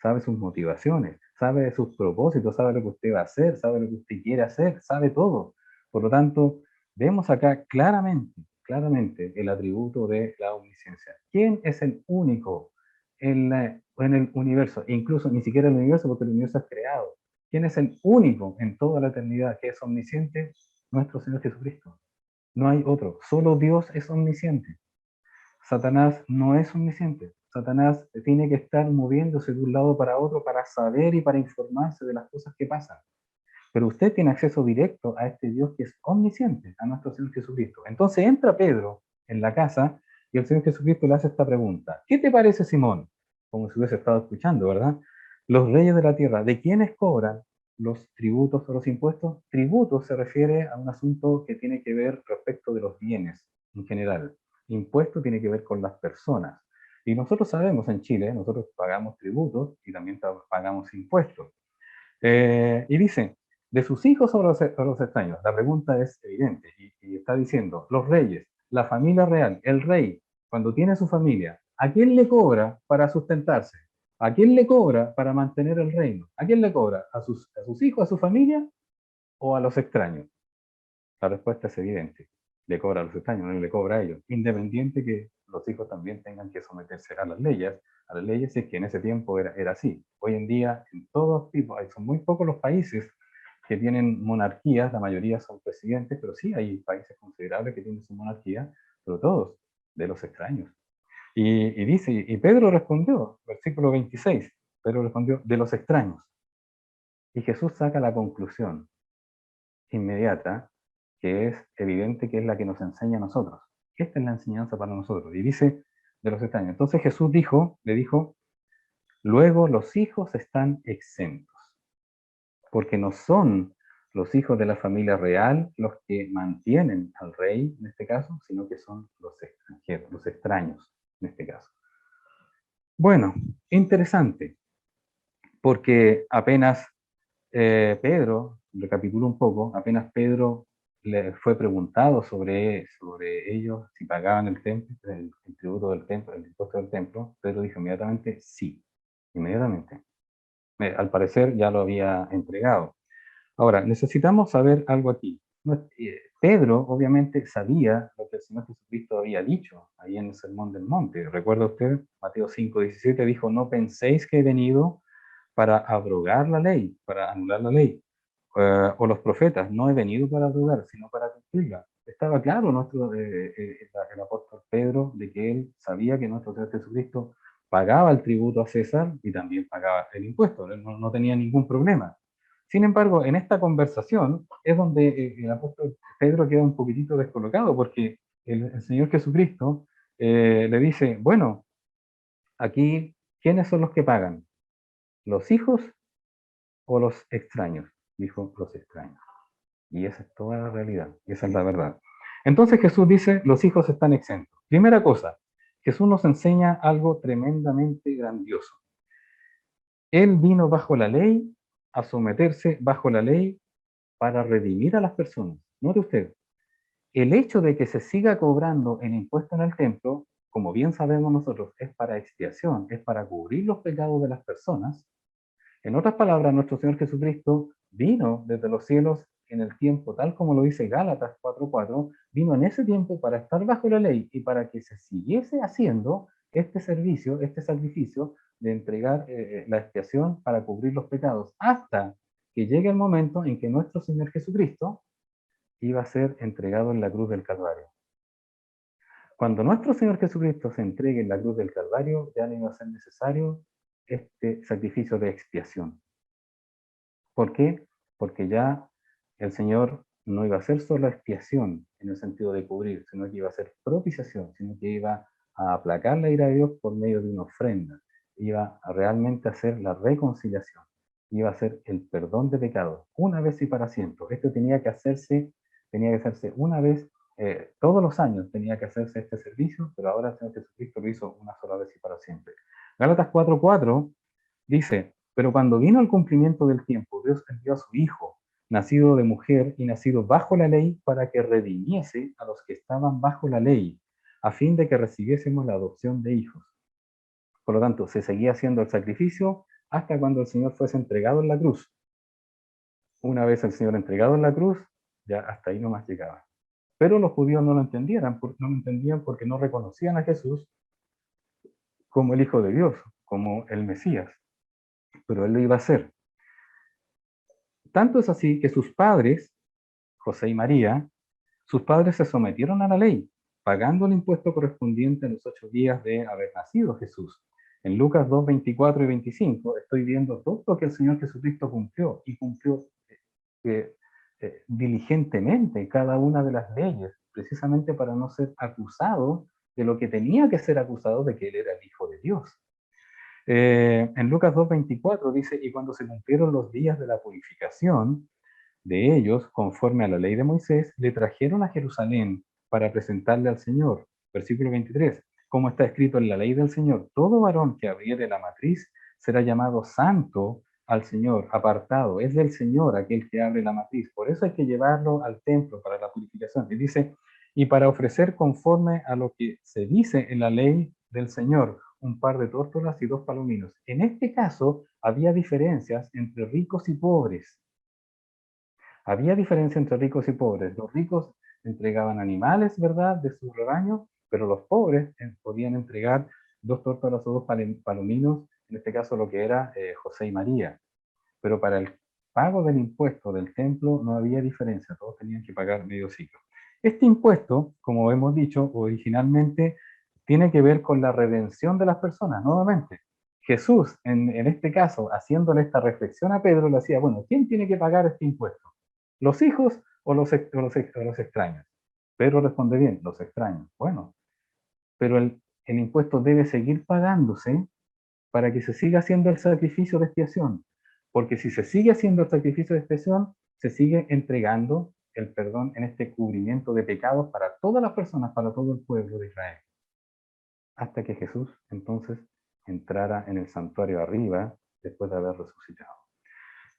Speaker 1: sabe sus motivaciones, sabe de sus propósitos, sabe lo que usted va a hacer, sabe lo que usted quiere hacer, sabe todo. Por lo tanto, vemos acá claramente el atributo de la omnisciencia. ¿Quién es el único en el universo? E incluso ni siquiera el universo, porque el universo es creado. ¿Quién es el único en toda la eternidad que es omnisciente? Nuestro Señor Jesucristo. No hay otro. Solo Dios es omnisciente. Satanás no es omnisciente. Satanás tiene que estar moviéndose de un lado para otro para saber y para informarse de las cosas que pasan. Pero usted tiene acceso directo a este Dios que es omnisciente, a nuestro Señor Jesucristo. Entonces entra Pedro en la casa y el Señor Jesucristo le hace esta pregunta. ¿Qué te parece, Simón? Como si hubiese estado escuchando, ¿verdad? Los reyes de la tierra, ¿de quiénes cobran los tributos o los impuestos? Tributos se refiere a un asunto que tiene que ver respecto de los bienes en general. Impuesto tiene que ver con las personas. Y nosotros sabemos en Chile, nosotros pagamos tributos y también pagamos impuestos. Y dice, de sus hijos o los extraños. La pregunta es evidente y está diciendo, los reyes, la familia real, el rey, cuando tiene su familia, ¿a quién le cobra para sustentarse? ¿A quién le cobra para mantener el reino? ¿A quién le cobra? ¿A sus hijos, a su familia o a los extraños? La respuesta es evidente. Le cobra a los extraños, no le cobra a ellos. Independiente que los hijos también tengan que someterse a las leyes es que en ese tiempo era así. Hoy en día, en todos tipos, son muy pocos los países que tienen monarquías, la mayoría son presidentes, pero sí hay países considerables que tienen su monarquía, pero todos de los extraños. Y dice, y Pedro respondió, versículo 26, Pedro respondió, de los extraños. Y Jesús saca la conclusión inmediata, que es evidente que es la que nos enseña a nosotros. Esta es la enseñanza para nosotros. Y dice de los extraños. Entonces Jesús le dijo, luego los hijos están exentos, porque no son los hijos de la familia real los que mantienen al rey, en este caso, sino que son los extranjeros, los extraños, en este caso. Bueno, interesante, porque apenas Pedro, recapitulo un poco, apenas Pedro le fue preguntado sobre ellos, si pagaban el tributo del templo, el impuesto del templo, Pedro dijo inmediatamente sí, inmediatamente. Al parecer ya lo había entregado. Ahora, necesitamos saber algo aquí. Pedro obviamente sabía lo que el Señor Jesucristo había dicho ahí en el Sermón del Monte. ¿Recuerda usted? Mateo 5:17 dijo, no penséis que he venido para abrogar la ley, para anular la ley, o los profetas. No he venido para abrogar, sino para cumplirla. Estaba claro el apóstol Pedro de que él sabía que nuestro Señor Jesucristo pagaba el tributo a César y también pagaba el impuesto. Él no tenía ningún problema. Sin embargo, en esta conversación es donde el apóstol Pedro queda un poquitito descolocado, porque el Señor Jesucristo le dice, bueno, aquí, ¿quiénes son los que pagan? ¿Los hijos o los extraños? Dijo los extraños. Y esa es toda la realidad, y esa es la verdad. Entonces Jesús dice, los hijos están exentos. Primera cosa, Jesús nos enseña algo tremendamente grandioso. Él vino bajo la ley, a someterse bajo la ley para redimir a las personas. Note usted, el hecho de que se siga cobrando el impuesto en el templo, como bien sabemos nosotros, es para expiación, es para cubrir los pecados de las personas. En otras palabras, nuestro Señor Jesucristo vino desde los cielos en el tiempo, tal como lo dice Gálatas 4:4, vino en ese tiempo para estar bajo la ley y para que se siguiese haciendo este servicio, este sacrificio de entregar la expiación para cubrir los pecados, hasta que llegue el momento en que nuestro Señor Jesucristo iba a ser entregado en la cruz del Calvario. Cuando nuestro Señor Jesucristo se entregue en la cruz del Calvario, ya no iba a ser necesario este sacrificio de expiación. ¿Por qué? Porque ya el Señor no iba a ser solo expiación en el sentido de cubrir, sino que iba a ser propiciación, sino que iba a aplacar la ira de Dios por medio de una ofrenda, iba a realmente hacer la reconciliación, iba a hacer el perdón de pecados, una vez y para siempre. Esto tenía que hacerse una vez, todos los años tenía que hacerse este servicio, pero ahora el Señor Jesucristo lo hizo una sola vez y para siempre. Gálatas 4:4 dice, pero cuando vino el cumplimiento del tiempo, Dios envió a su Hijo, nacido de mujer y nacido bajo la ley, para que redimiese a los que estaban bajo la ley, a fin de que recibiésemos la adopción de hijos. Por lo tanto, se seguía haciendo el sacrificio hasta cuando el Señor fuese entregado en la cruz. Una vez el Señor entregado en la cruz, ya hasta ahí nomás llegaba. Pero los judíos no lo entendían, no lo entendían porque no reconocían a Jesús como el Hijo de Dios, como el Mesías. Pero Él lo iba a hacer. Tanto es así que sus padres, José y María, sus padres se sometieron a la ley, pagando el impuesto correspondiente a los 8 días de haber nacido Jesús. En Lucas 2, 24 y 25 estoy viendo todo lo que el Señor Jesucristo cumplió y cumplió eh, diligentemente cada una de las leyes, precisamente para no ser acusado de lo que tenía que ser acusado de que Él era el Hijo de Dios. En Lucas 2:24 dice, y cuando se cumplieron los días de la purificación de ellos, conforme a la ley de Moisés, le trajeron a Jerusalén para presentarle al Señor. Versículo 23, como está escrito en la ley del Señor, todo varón que abriere la matriz será llamado santo al Señor, apartado. Es del Señor aquel que abre la matriz. Por eso hay que llevarlo al templo para la purificación. Y dice, y para ofrecer conforme a lo que se dice en la ley del Señor, un par de tórtolas y 2 palominos. En este caso, había diferencias entre ricos y pobres. Había diferencia entre ricos y pobres. Los ricos entregaban animales, ¿verdad?, de su rebaño, pero los pobres podían entregar 2 tórtolas o 2 palominos, en este caso lo que era José y María. Pero para el pago del impuesto del templo no había diferencia, todos tenían que pagar medio ciclo. Este impuesto, como hemos dicho, originalmente tiene que ver con la redención de las personas, nuevamente. Jesús, en este caso, haciéndole esta reflexión a Pedro, le decía, bueno, ¿quién tiene que pagar este impuesto? ¿Los hijos o los extraños? Pedro responde bien, los extraños. Bueno, pero el impuesto debe seguir pagándose para que se siga haciendo el sacrificio de expiación. Porque si se sigue haciendo el sacrificio de expiación, se sigue entregando el perdón en este cubrimiento de pecados para todas las personas, para todo el pueblo de Israel. Hasta que Jesús entonces entrara en el santuario arriba después de haber resucitado.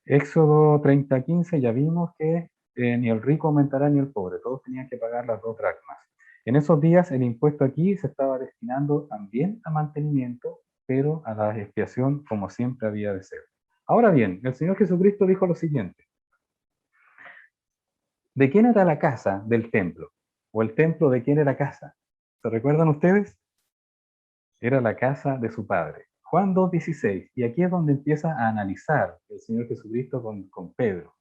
Speaker 1: Éxodo 30:15 ya vimos que ni el rico aumentará ni el pobre, todos tenían que pagar las 2 dracmas. En esos días el impuesto aquí se estaba destinando también a mantenimiento, pero a la expiación como siempre había de ser. Ahora bien, el Señor Jesucristo dijo lo siguiente, ¿de quién era la casa del templo? ¿O el templo de quién era casa? ¿Se recuerdan ustedes? Era la casa de su padre. Juan 2:16, y aquí es donde empieza a analizar el Señor Jesucristo con Pedro,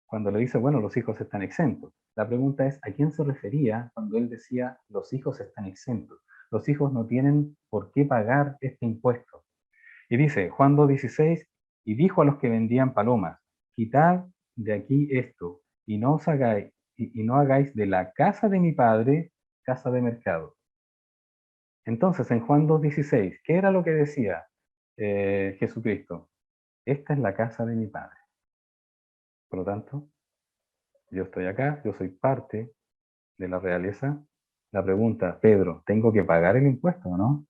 Speaker 1: cuando le dice, bueno, los hijos están exentos. La pregunta es, ¿a quién se refería cuando él decía, los hijos están exentos? Los hijos no tienen por qué pagar este impuesto. Y dice, Juan 2:16, y dijo a los que vendían palomas, quitad de aquí esto, y no os hagáis, y no hagáis de la casa de mi padre casa de mercado. Entonces, en Juan 2:16, ¿qué era lo que decía Jesucristo? Esta es la casa de mi padre. Por lo tanto, yo estoy acá, yo soy parte de la realeza. La pregunta, Pedro, ¿tengo que pagar el impuesto o no?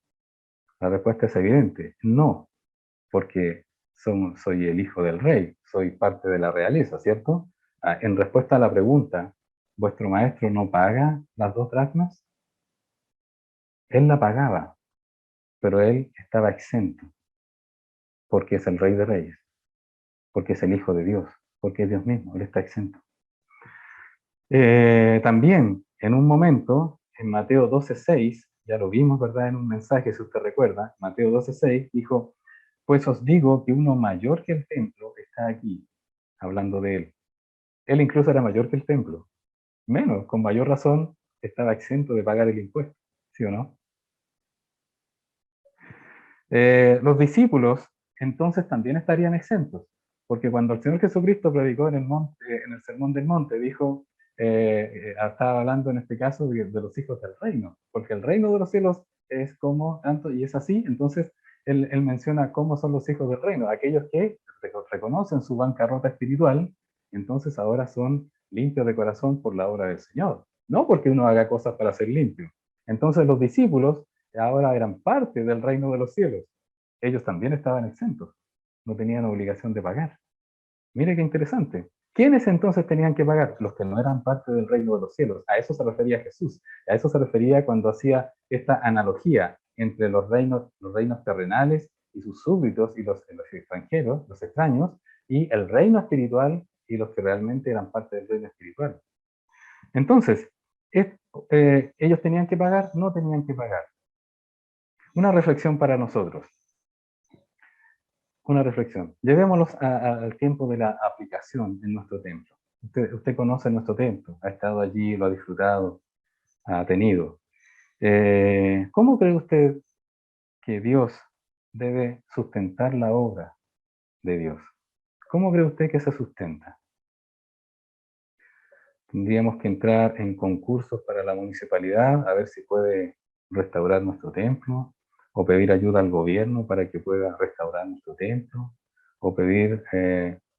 Speaker 1: La respuesta es evidente, no, porque soy el hijo del rey, soy parte de la realeza, ¿cierto? En respuesta a la pregunta, ¿vuestro maestro no paga las 2 dracmas? Él la pagaba, pero él estaba exento, porque es el rey de reyes, porque es el hijo de Dios, porque es Dios mismo, él está exento. También, en un momento, en Mateo 12:6, ya lo vimos, ¿verdad? En un mensaje, si usted recuerda, Mateo 12:6 dijo, pues os digo que uno mayor que el templo está aquí, hablando de él. Él incluso era mayor que el templo, menos, con mayor razón, estaba exento de pagar el impuesto. ¿sí o no? Los discípulos entonces también estarían exentos, porque cuando el Señor Jesucristo predicó en el monte, en el Sermón del Monte, dijo, estaba hablando en este caso de los hijos del reino, porque el reino de los cielos es como tanto, y es así, entonces él menciona cómo son los hijos del reino, aquellos que reconocen su bancarrota espiritual, y entonces ahora son limpios de corazón por la obra del Señor, no porque uno haga cosas para ser limpio. Entonces los discípulos ahora eran parte del reino de los cielos. Ellos también estaban exentos, no tenían obligación de pagar. Mire qué interesante. ¿Quiénes entonces tenían que pagar? Los que no eran parte del reino de los cielos. A eso se refería Jesús. A eso se refería cuando hacía esta analogía entre los reinos terrenales y sus súbditos y los extranjeros, los extraños, y el reino espiritual y los que realmente eran parte del reino espiritual. Entonces, es, ellos tenían que pagar, no tenían que pagar. Una reflexión para nosotros. Una reflexión. Llevémoslos al tiempo de la aplicación en nuestro templo. Usted conoce nuestro templo, ha estado allí, lo ha disfrutado, ha tenido. ¿Cómo cree usted que Dios debe sustentar la obra de Dios? ¿Cómo cree usted que se sustenta? Tendríamos que entrar en concursos para la municipalidad a ver si puede restaurar nuestro templo, o pedir ayuda al gobierno para que pueda restaurar nuestro templo, o pedir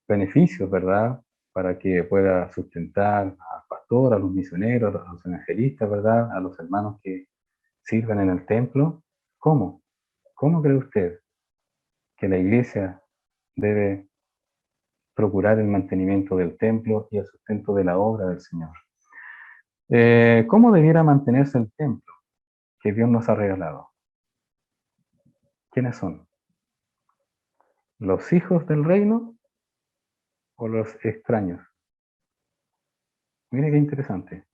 Speaker 1: beneficios, ¿verdad? Para que pueda sustentar al pastor, a los misioneros, a los evangelistas, ¿verdad? A los hermanos que sirven en el templo. ¿Cómo? ¿Cómo cree usted que la iglesia debe procurar el mantenimiento del templo y el sustento de la obra del Señor? ¿Cómo debiera mantenerse el templo que Dios nos ha regalado? ¿Quiénes son? ¿Los hijos del reino o los extraños? Mire qué interesante.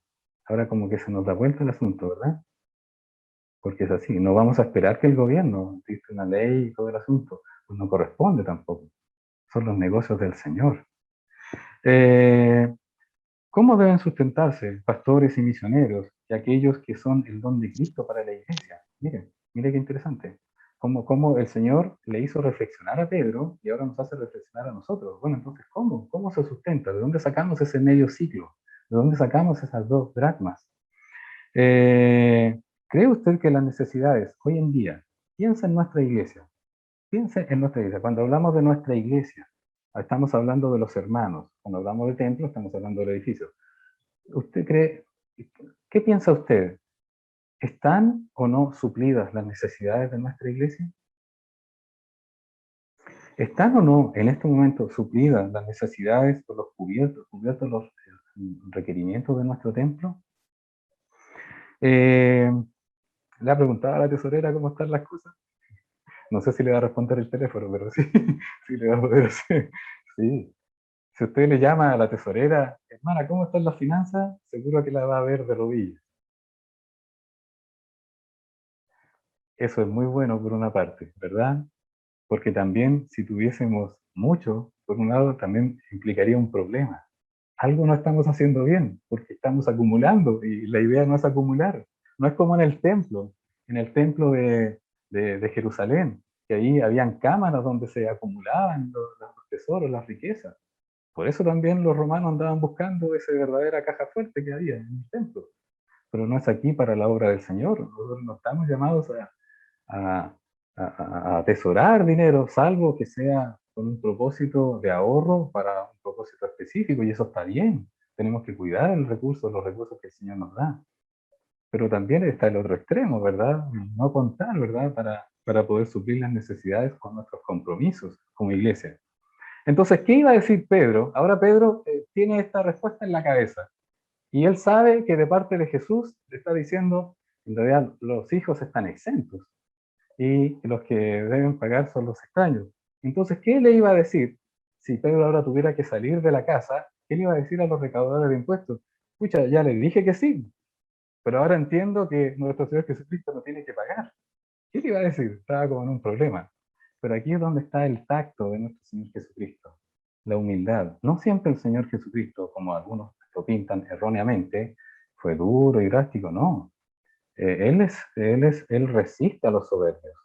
Speaker 1: Ahora como que se nos da vuelta el asunto, ¿verdad? Porque es así. No vamos a esperar que el gobierno dicte una ley y todo el asunto. Pues no corresponde tampoco. Son los negocios del Señor. Eh, ¿Cómo deben sustentarse pastores y misioneros y aquellos que son el don de Cristo para la iglesia? Mire qué interesante. Cómo el Señor le hizo reflexionar a Pedro y ahora nos hace reflexionar a nosotros. Bueno, entonces, ¿cómo? ¿Cómo se sustenta? ¿De dónde sacamos ese medio ciclo? ¿De dónde sacamos esas 2 dracmas? Eh, ¿Cree usted que las necesidades hoy en día, piensa en nuestra iglesia, piense en nuestra iglesia, cuando hablamos de nuestra iglesia, estamos hablando de los hermanos, cuando hablamos de templo, estamos hablando del edificio. ¿Usted cree, qué piensa usted? ¿Están o no suplidas las necesidades de nuestra iglesia? ¿Están o no en este momento suplidas las necesidades o los cubiertos los requerimientos de nuestro templo? Eh, Le ha preguntado a la tesorera cómo están las cosas. No sé si le va a responder el teléfono, pero sí, sí le va a poder hacer. Sí. Si usted le llama a la tesorera, hermana, ¿cómo están las finanzas? Seguro que la va a ver de rodillas. Eso es muy bueno por una parte, ¿verdad? Porque también si tuviésemos mucho, por un lado, también implicaría un problema. Algo no estamos haciendo bien, porque estamos acumulando y la idea no es acumular. No es como en el templo de Jerusalén, que ahí habían cámaras donde se acumulaban los tesoros, las riquezas. Por eso también los romanos andaban buscando esa verdadera caja fuerte que había en el templo. Pero no es aquí para la obra del Señor. Nosotros no estamos llamados a, a atesorar dinero, salvo que sea con un propósito de ahorro para un propósito específico, y eso está bien. Tenemos que cuidar los recursos que el Señor nos da. Pero también está el otro extremo, ¿verdad? No contar, ¿verdad? Para poder suplir las necesidades con nuestros compromisos como iglesia. Entonces, ¿qué iba a decir Pedro? Ahora Pedro tiene esta respuesta en la cabeza. Y él sabe que de parte de Jesús le está diciendo, en realidad los hijos están exentos y los que deben pagar son los extraños. Entonces, ¿qué le iba a decir si Pedro ahora tuviera que salir de la casa? ¿Qué le iba a decir a los recaudadores de impuestos? Pucha, ya le dije que sí, pero ahora entiendo que nuestro Señor Jesucristo no tiene que pagar. ¿Qué le iba a decir? Estaba como en un problema. Pero aquí es donde está el tacto de nuestro Señor Jesucristo, la humildad. No siempre el Señor Jesucristo, como algunos lo pintan erróneamente, fue duro y drástico, no. Él resiste a los soberbios.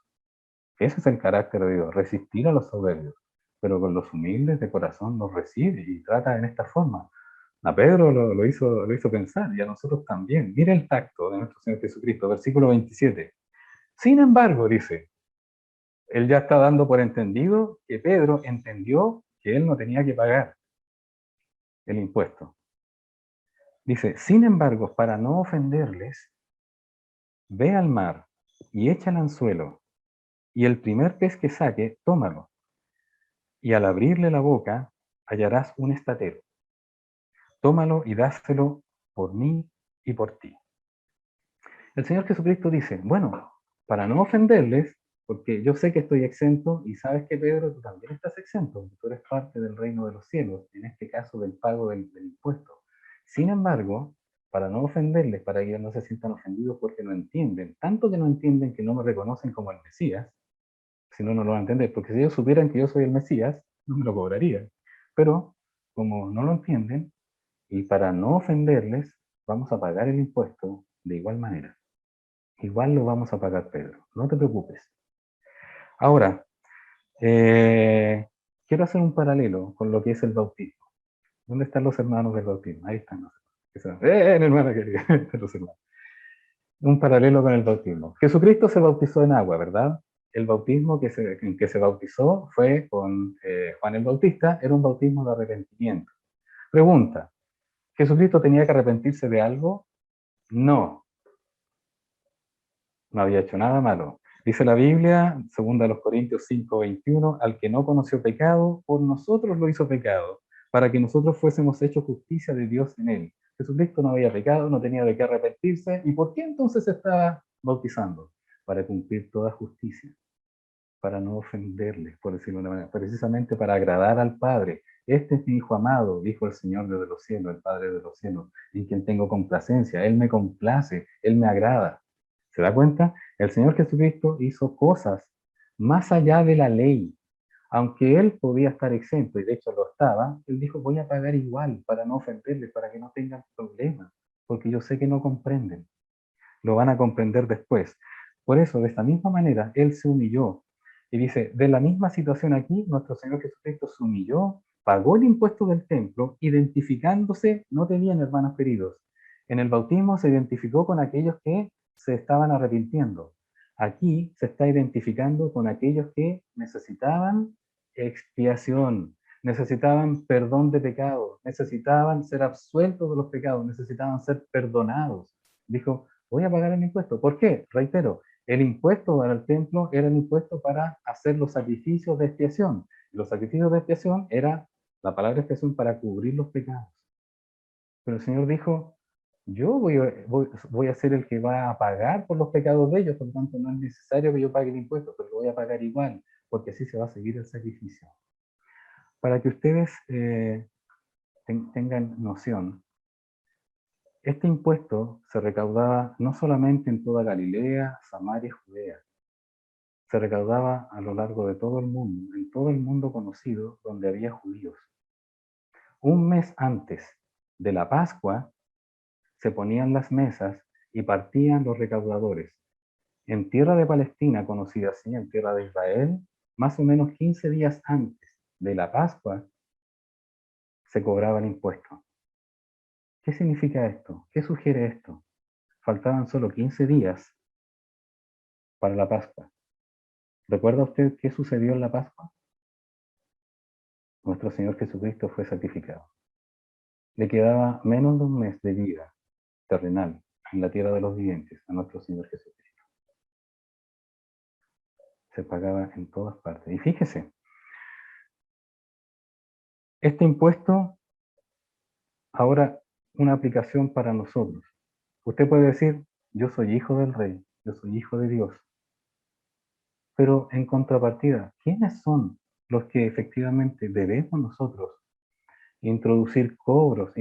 Speaker 1: Ese es el carácter de Dios, resistir a los soberbios, pero con los humildes de corazón los recibe y trata en esta forma. A Pedro lo hizo pensar y a nosotros también. Mira el tacto de nuestro Señor Jesucristo, versículo 27. Sin embargo, dice, él ya está dando por entendido que Pedro entendió que él no tenía que pagar el impuesto. Dice, sin embargo, para no ofenderles, ve al mar y echa el anzuelo, y el primer pez que saque, tómalo, y al abrirle la boca hallarás un estatero. Tómalo y dáselo por mí y por ti. El Señor Jesucristo dice, bueno, para no ofenderles, porque yo sé que estoy exento y sabes que Pedro, tú también estás exento, porque tú eres parte del reino de los cielos, en este caso del pago del impuesto. Sin embargo, para no ofenderles, para que ellos no se sientan ofendidos porque no entienden, tanto que no entienden que no me reconocen como el Mesías, si no, no lo van a entender, porque si ellos supieran que yo soy el Mesías, no me lo cobrarían. Pero como no lo entienden, y para no ofenderles, vamos a pagar el impuesto de igual manera. Igual lo vamos a pagar, Pedro. No te preocupes. Ahora, quiero hacer un paralelo con lo que es el bautismo. ¿Dónde están los hermanos del bautismo? Ahí están los hermanos. Hermana querida, los hermanos. Un paralelo con el bautismo. Jesucristo se bautizó en agua, ¿verdad? El bautismo en que se bautizó fue con Juan el Bautista, era un bautismo de arrepentimiento. Pregunta, ¿Jesucristo tenía que arrepentirse de algo? No, no había hecho nada malo. Dice la Biblia, segunda de los Corintios 5:21, al que no conoció pecado, por nosotros lo hizo pecado, para que nosotros fuésemos hechos justicia de Dios en él. Jesucristo no había pecado, no tenía de qué arrepentirse, ¿y por qué entonces se estaba bautizando? Para cumplir toda justicia, para no ofenderles, por decirlo de una manera, precisamente para agradar al Padre. Este es mi Hijo amado, dijo el Señor desde los cielos, el Padre de los cielos, en quien tengo complacencia. Él me complace, Él me agrada. ¿Se da cuenta? El Señor Jesucristo hizo cosas más allá de la ley. Aunque Él podía estar exento, y de hecho lo estaba, Él dijo, voy a pagar igual para no ofenderles, para que no tengan problemas, porque yo sé que no comprenden. Lo van a comprender después. Por eso, de esta misma manera, Él se humilló. Y dice, de la misma situación aquí, nuestro Señor Jesucristo se humilló, pagó el impuesto del templo, identificándose, no tenían hermanos queridos. En el bautismo se identificó con aquellos que se estaban arrepintiendo. Aquí se está identificando con aquellos que necesitaban expiación, necesitaban perdón de pecados, necesitaban ser absueltos de los pecados, necesitaban ser perdonados. Dijo, voy a pagar el impuesto. ¿Por qué? Reitero, el impuesto para el templo era el impuesto para hacer los sacrificios de expiación. Los sacrificios de expiación era la palabra expiación para cubrir los pecados. Pero el Señor dijo, yo voy a ser el que va a pagar por los pecados de ellos, por lo tanto no es necesario que yo pague el impuesto, pero lo voy a pagar igual, porque así se va a seguir el sacrificio. Para que ustedes tengan noción, este impuesto se recaudaba no solamente en toda Galilea, Samaria y Judea, se recaudaba a lo largo de todo el mundo, en todo el mundo conocido donde había judíos. Un mes antes de la Pascua se ponían las mesas y partían los recaudadores. En tierra de Palestina, conocida así, en tierra de Israel, más o menos 15 días antes de la Pascua se cobraba el impuesto. ¿Qué significa esto? ¿Qué sugiere esto? Faltaban solo 15 días para la Pascua. ¿Recuerda usted qué sucedió en la Pascua? Nuestro Señor Jesucristo fue sacrificado. Le quedaba menos de un mes de vida terrenal en la tierra de los vivientes a nuestro Señor Jesucristo. Se pagaba en todas partes. Y fíjese, este impuesto ahora una aplicación para nosotros. Usted puede decir, yo soy hijo del rey, yo soy hijo de Dios. Pero en contrapartida, ¿quiénes son los que efectivamente debemos nosotros introducir cobros,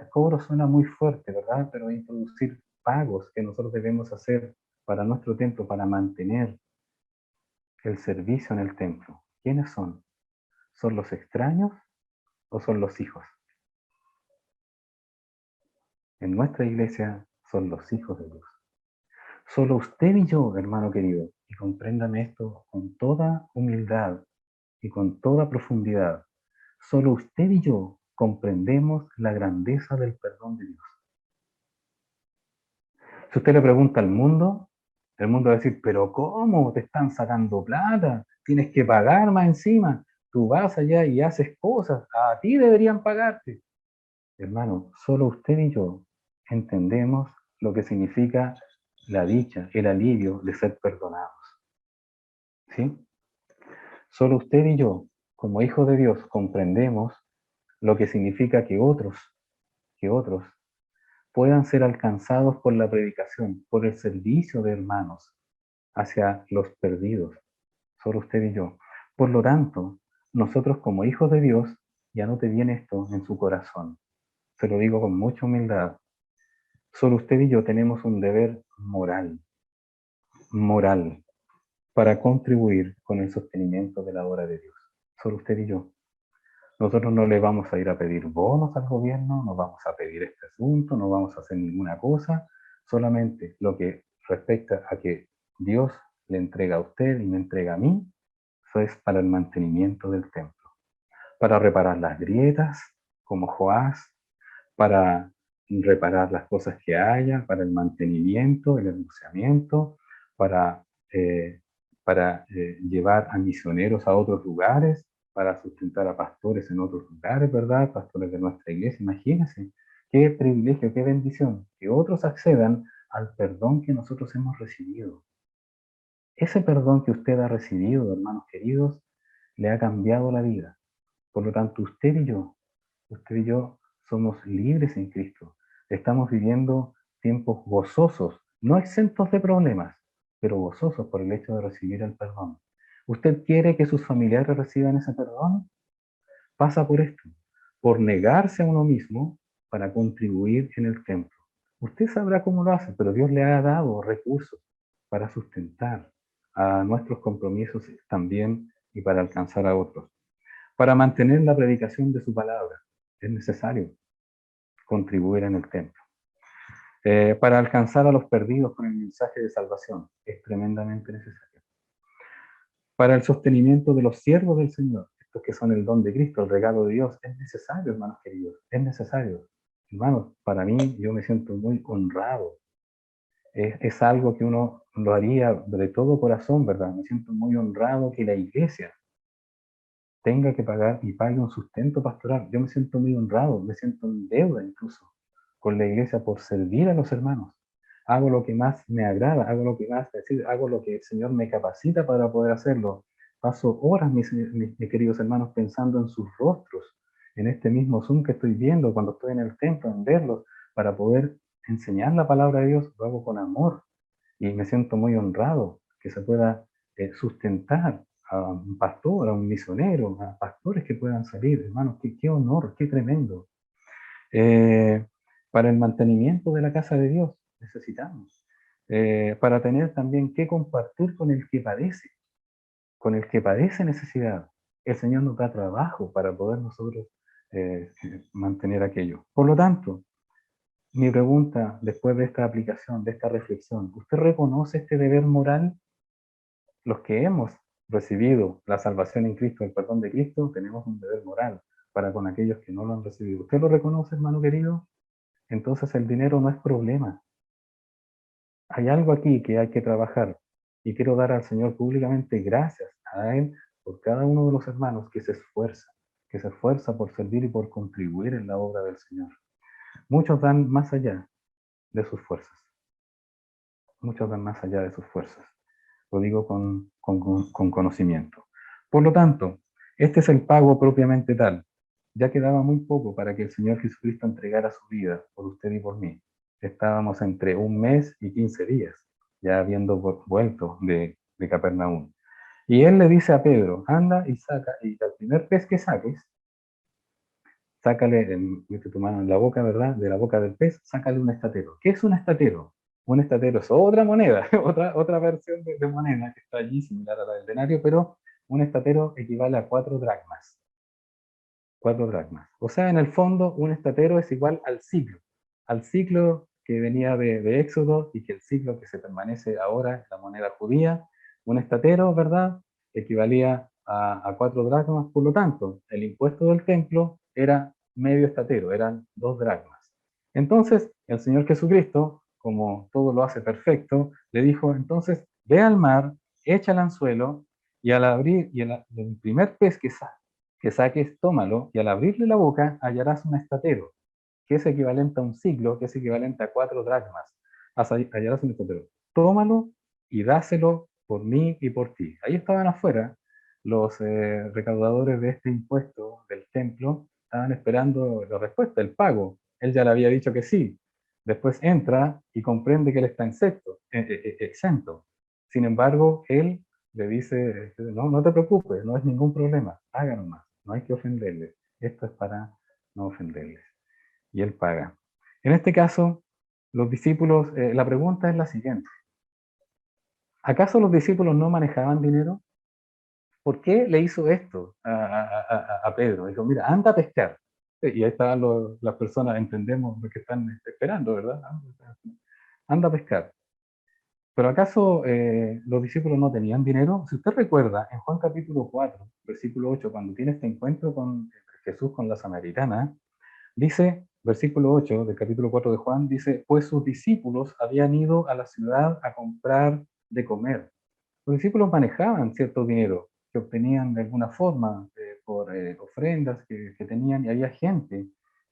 Speaker 1: cobros suena muy fuerte, ¿verdad? Pero introducir pagos que nosotros debemos hacer para nuestro templo, para mantener el servicio en el templo? ¿Quiénes son? ¿Son los extraños o son los hijos? En nuestra iglesia son los hijos de Dios. Solo usted y yo, hermano querido, y compréndame esto con toda humildad y con toda profundidad, solo usted y yo comprendemos la grandeza del perdón de Dios. Si usted le pregunta al mundo, el mundo va a decir, pero ¿cómo? Te están sacando plata, tienes que pagar más encima, tú vas allá y haces cosas, a ti deberían pagarte. Hermano, solo usted y yo entendemos lo que significa la dicha, el alivio de ser perdonados. ¿Sí? Solo usted y yo, como hijos de Dios, comprendemos lo que significa que otros puedan ser alcanzados por la predicación, por el servicio de hermanos hacia los perdidos. Solo usted y yo. Por lo tanto, nosotros como hijos de Dios, ya no te viene esto en su corazón. Se lo digo con mucha humildad. Solo usted y yo tenemos un deber moral, para contribuir con el sostenimiento de la obra de Dios. Solo usted y yo. Nosotros no le vamos a ir a pedir bonos al gobierno, no vamos a pedir este asunto, no vamos a hacer ninguna cosa, solamente lo que respecta a que Dios le entrega a usted y me entrega a mí, eso es para el mantenimiento del templo, para reparar las grietas, como Joás, para reparar las cosas que haya, para el mantenimiento, el hermoseamiento, para, eh, para llevar a misioneros a otros lugares, para sustentar a pastores en otros lugares, ¿verdad? Pastores de nuestra iglesia, imagínense, qué privilegio, qué bendición, que otros accedan al perdón que nosotros hemos recibido. Ese perdón que usted ha recibido, hermanos queridos, le ha cambiado la vida. Por lo tanto, usted y yo somos libres en Cristo. Estamos viviendo tiempos gozosos, no exentos de problemas, pero gozosos por el hecho de recibir el perdón. ¿Usted quiere que sus familiares reciban ese perdón? Pasa por esto, por negarse a uno mismo para contribuir en el templo. Usted sabrá cómo lo hace, pero Dios le ha dado recursos para sustentar a nuestros compromisos también y para alcanzar a otros. Para mantener la predicación de su palabra es necesario contribuir en el templo. Para alcanzar a los perdidos con el mensaje de salvación es tremendamente necesario. Para el sostenimiento de los siervos del Señor, estos que son el don de Cristo, el regalo de Dios, es necesario, hermanos queridos, es necesario. Hermanos, para mí yo me siento muy honrado. Es algo que uno lo haría de todo corazón, ¿verdad? Me siento muy honrado que la iglesia tenga que pagar y pague un sustento pastoral. Yo me siento muy honrado, me siento en deuda incluso con la iglesia por servir a los hermanos. Hago lo que más me agrada, hago lo que más, es decir, hago lo que el Señor me capacita para poder hacerlo. Paso horas, mis queridos hermanos, pensando en sus rostros, en este mismo Zoom que estoy viendo, cuando estoy en el templo, en verlos, para poder enseñar la palabra de Dios, lo hago con amor y me siento muy honrado que se pueda sustentar a un pastor, a un misionero, a pastores que puedan salir, hermanos, qué honor, qué tremendo. Eh, para el mantenimiento de la casa de Dios necesitamos. Para tener también que compartir con el que padece necesidad. El Señor nos da trabajo para poder nosotros mantener aquello. Por lo tanto, mi pregunta después de esta aplicación, de esta reflexión, ¿usted reconoce este deber moral? Los que hemos recibido la salvación en Cristo, el perdón de Cristo, tenemos un deber moral para con aquellos que no lo han recibido. ¿Usted lo reconoce, hermano querido? Entonces el dinero no es problema. Hay algo aquí que hay que trabajar y quiero dar al Señor públicamente gracias a Él por cada uno de los hermanos que se esfuerza por servir y por contribuir en la obra del Señor. Muchos dan más allá de sus fuerzas. Muchos dan más allá de sus fuerzas. Lo digo con conocimiento. Por lo tanto, este es el pago propiamente tal. Ya quedaba muy poco para que el Señor Jesucristo entregara su vida por usted y por mí. Estábamos entre un mes y 15 días, ya habiendo vuelto de Capernaum. Y él le dice a Pedro, anda y saca, y al primer pez que saques, sácale, mete tu mano en la boca, ¿verdad? De la boca del pez, sácale un estatero. ¿Qué es un estatero? Un estatero es otra moneda, otra versión de moneda que está allí similar a la del denario, pero un estatero equivale a 4 dracmas. 4 dracmas. O sea, en el fondo, un estatero es igual al ciclo que venía de Éxodo y que el siglo que se permanece ahora es la moneda judía. Un estatero, ¿verdad?, equivalía a 4 dracmas, por lo tanto, el impuesto del templo era medio estatero, eran 2 dracmas. Entonces, el Señor Jesucristo, como todo lo hace perfecto, le dijo, entonces, ve al mar, echa el anzuelo, y al abrir, el primer pez que saques, tómalo, y al abrirle la boca hallarás un estatero, que es equivalente a un siglo, que es equivalente a 4 dracmas. Hallarás un estatero. Tómalo y dáselo por mí y por ti. Ahí estaban afuera los recaudadores de este impuesto del templo, estaban esperando la respuesta, el pago. Él ya le había dicho que sí. Después entra y comprende que él está exento. Sin embargo, él le dice, no, no te preocupes, no es ningún problema, haga nomás, no hay que ofenderles. Esto es para no ofenderles. Y él paga. En este caso, los discípulos, la pregunta es la siguiente. ¿Acaso los discípulos no manejaban dinero? ¿Por qué le hizo esto a Pedro? Dijo, mira, anda a pescar. Y ahí están las personas, entendemos lo que están esperando, ¿verdad? Anda a pescar. ¿Pero acaso los discípulos no tenían dinero? Si usted recuerda, en Juan capítulo 4, versículo 8, cuando tiene este encuentro con Jesús con la samaritana, dice, versículo 8 del capítulo 4 de Juan, dice, pues sus discípulos habían ido a la ciudad a comprar de comer. Los discípulos manejaban cierto dinero que obtenían de alguna forma por ofrendas que tenían, y había gente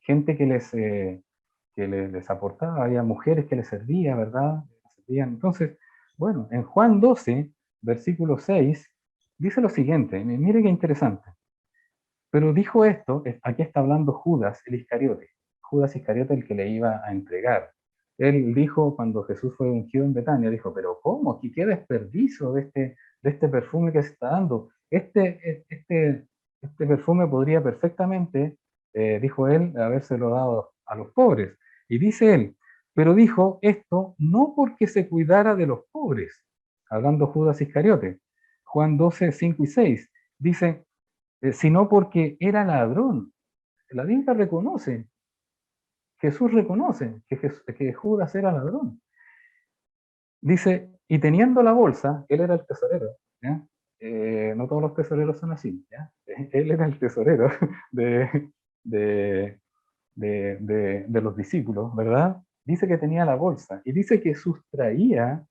Speaker 1: que les aportaba, había mujeres que les servían, ¿verdad? Entonces, bueno, en Juan 12, versículo 6, dice lo siguiente, mire qué interesante. Pero dijo esto, aquí está hablando Judas, el Iscariote. Judas Iscariote, el que le iba a entregar. Él dijo, cuando Jesús fue ungido en Betania, dijo, pero ¿cómo? ¿Qué desperdicio de este perfume que se está dando? Este perfume podría perfectamente, dijo él, habérselo dado a los pobres. Y dice él, pero dijo esto no porque se cuidara de los pobres, hablando Judas Iscariote. Juan 12, 5 y 6, dice, sino porque era ladrón. La Biblia reconoce, Jesús reconoce que Judas era ladrón. Dice, y teniendo la bolsa, él era el tesorero, ¿ya? No todos los tesoreros son así, ¿ya? Él era el tesorero de, de, de los discípulos, ¿verdad? Dice que tenía la bolsa y dice que sustraía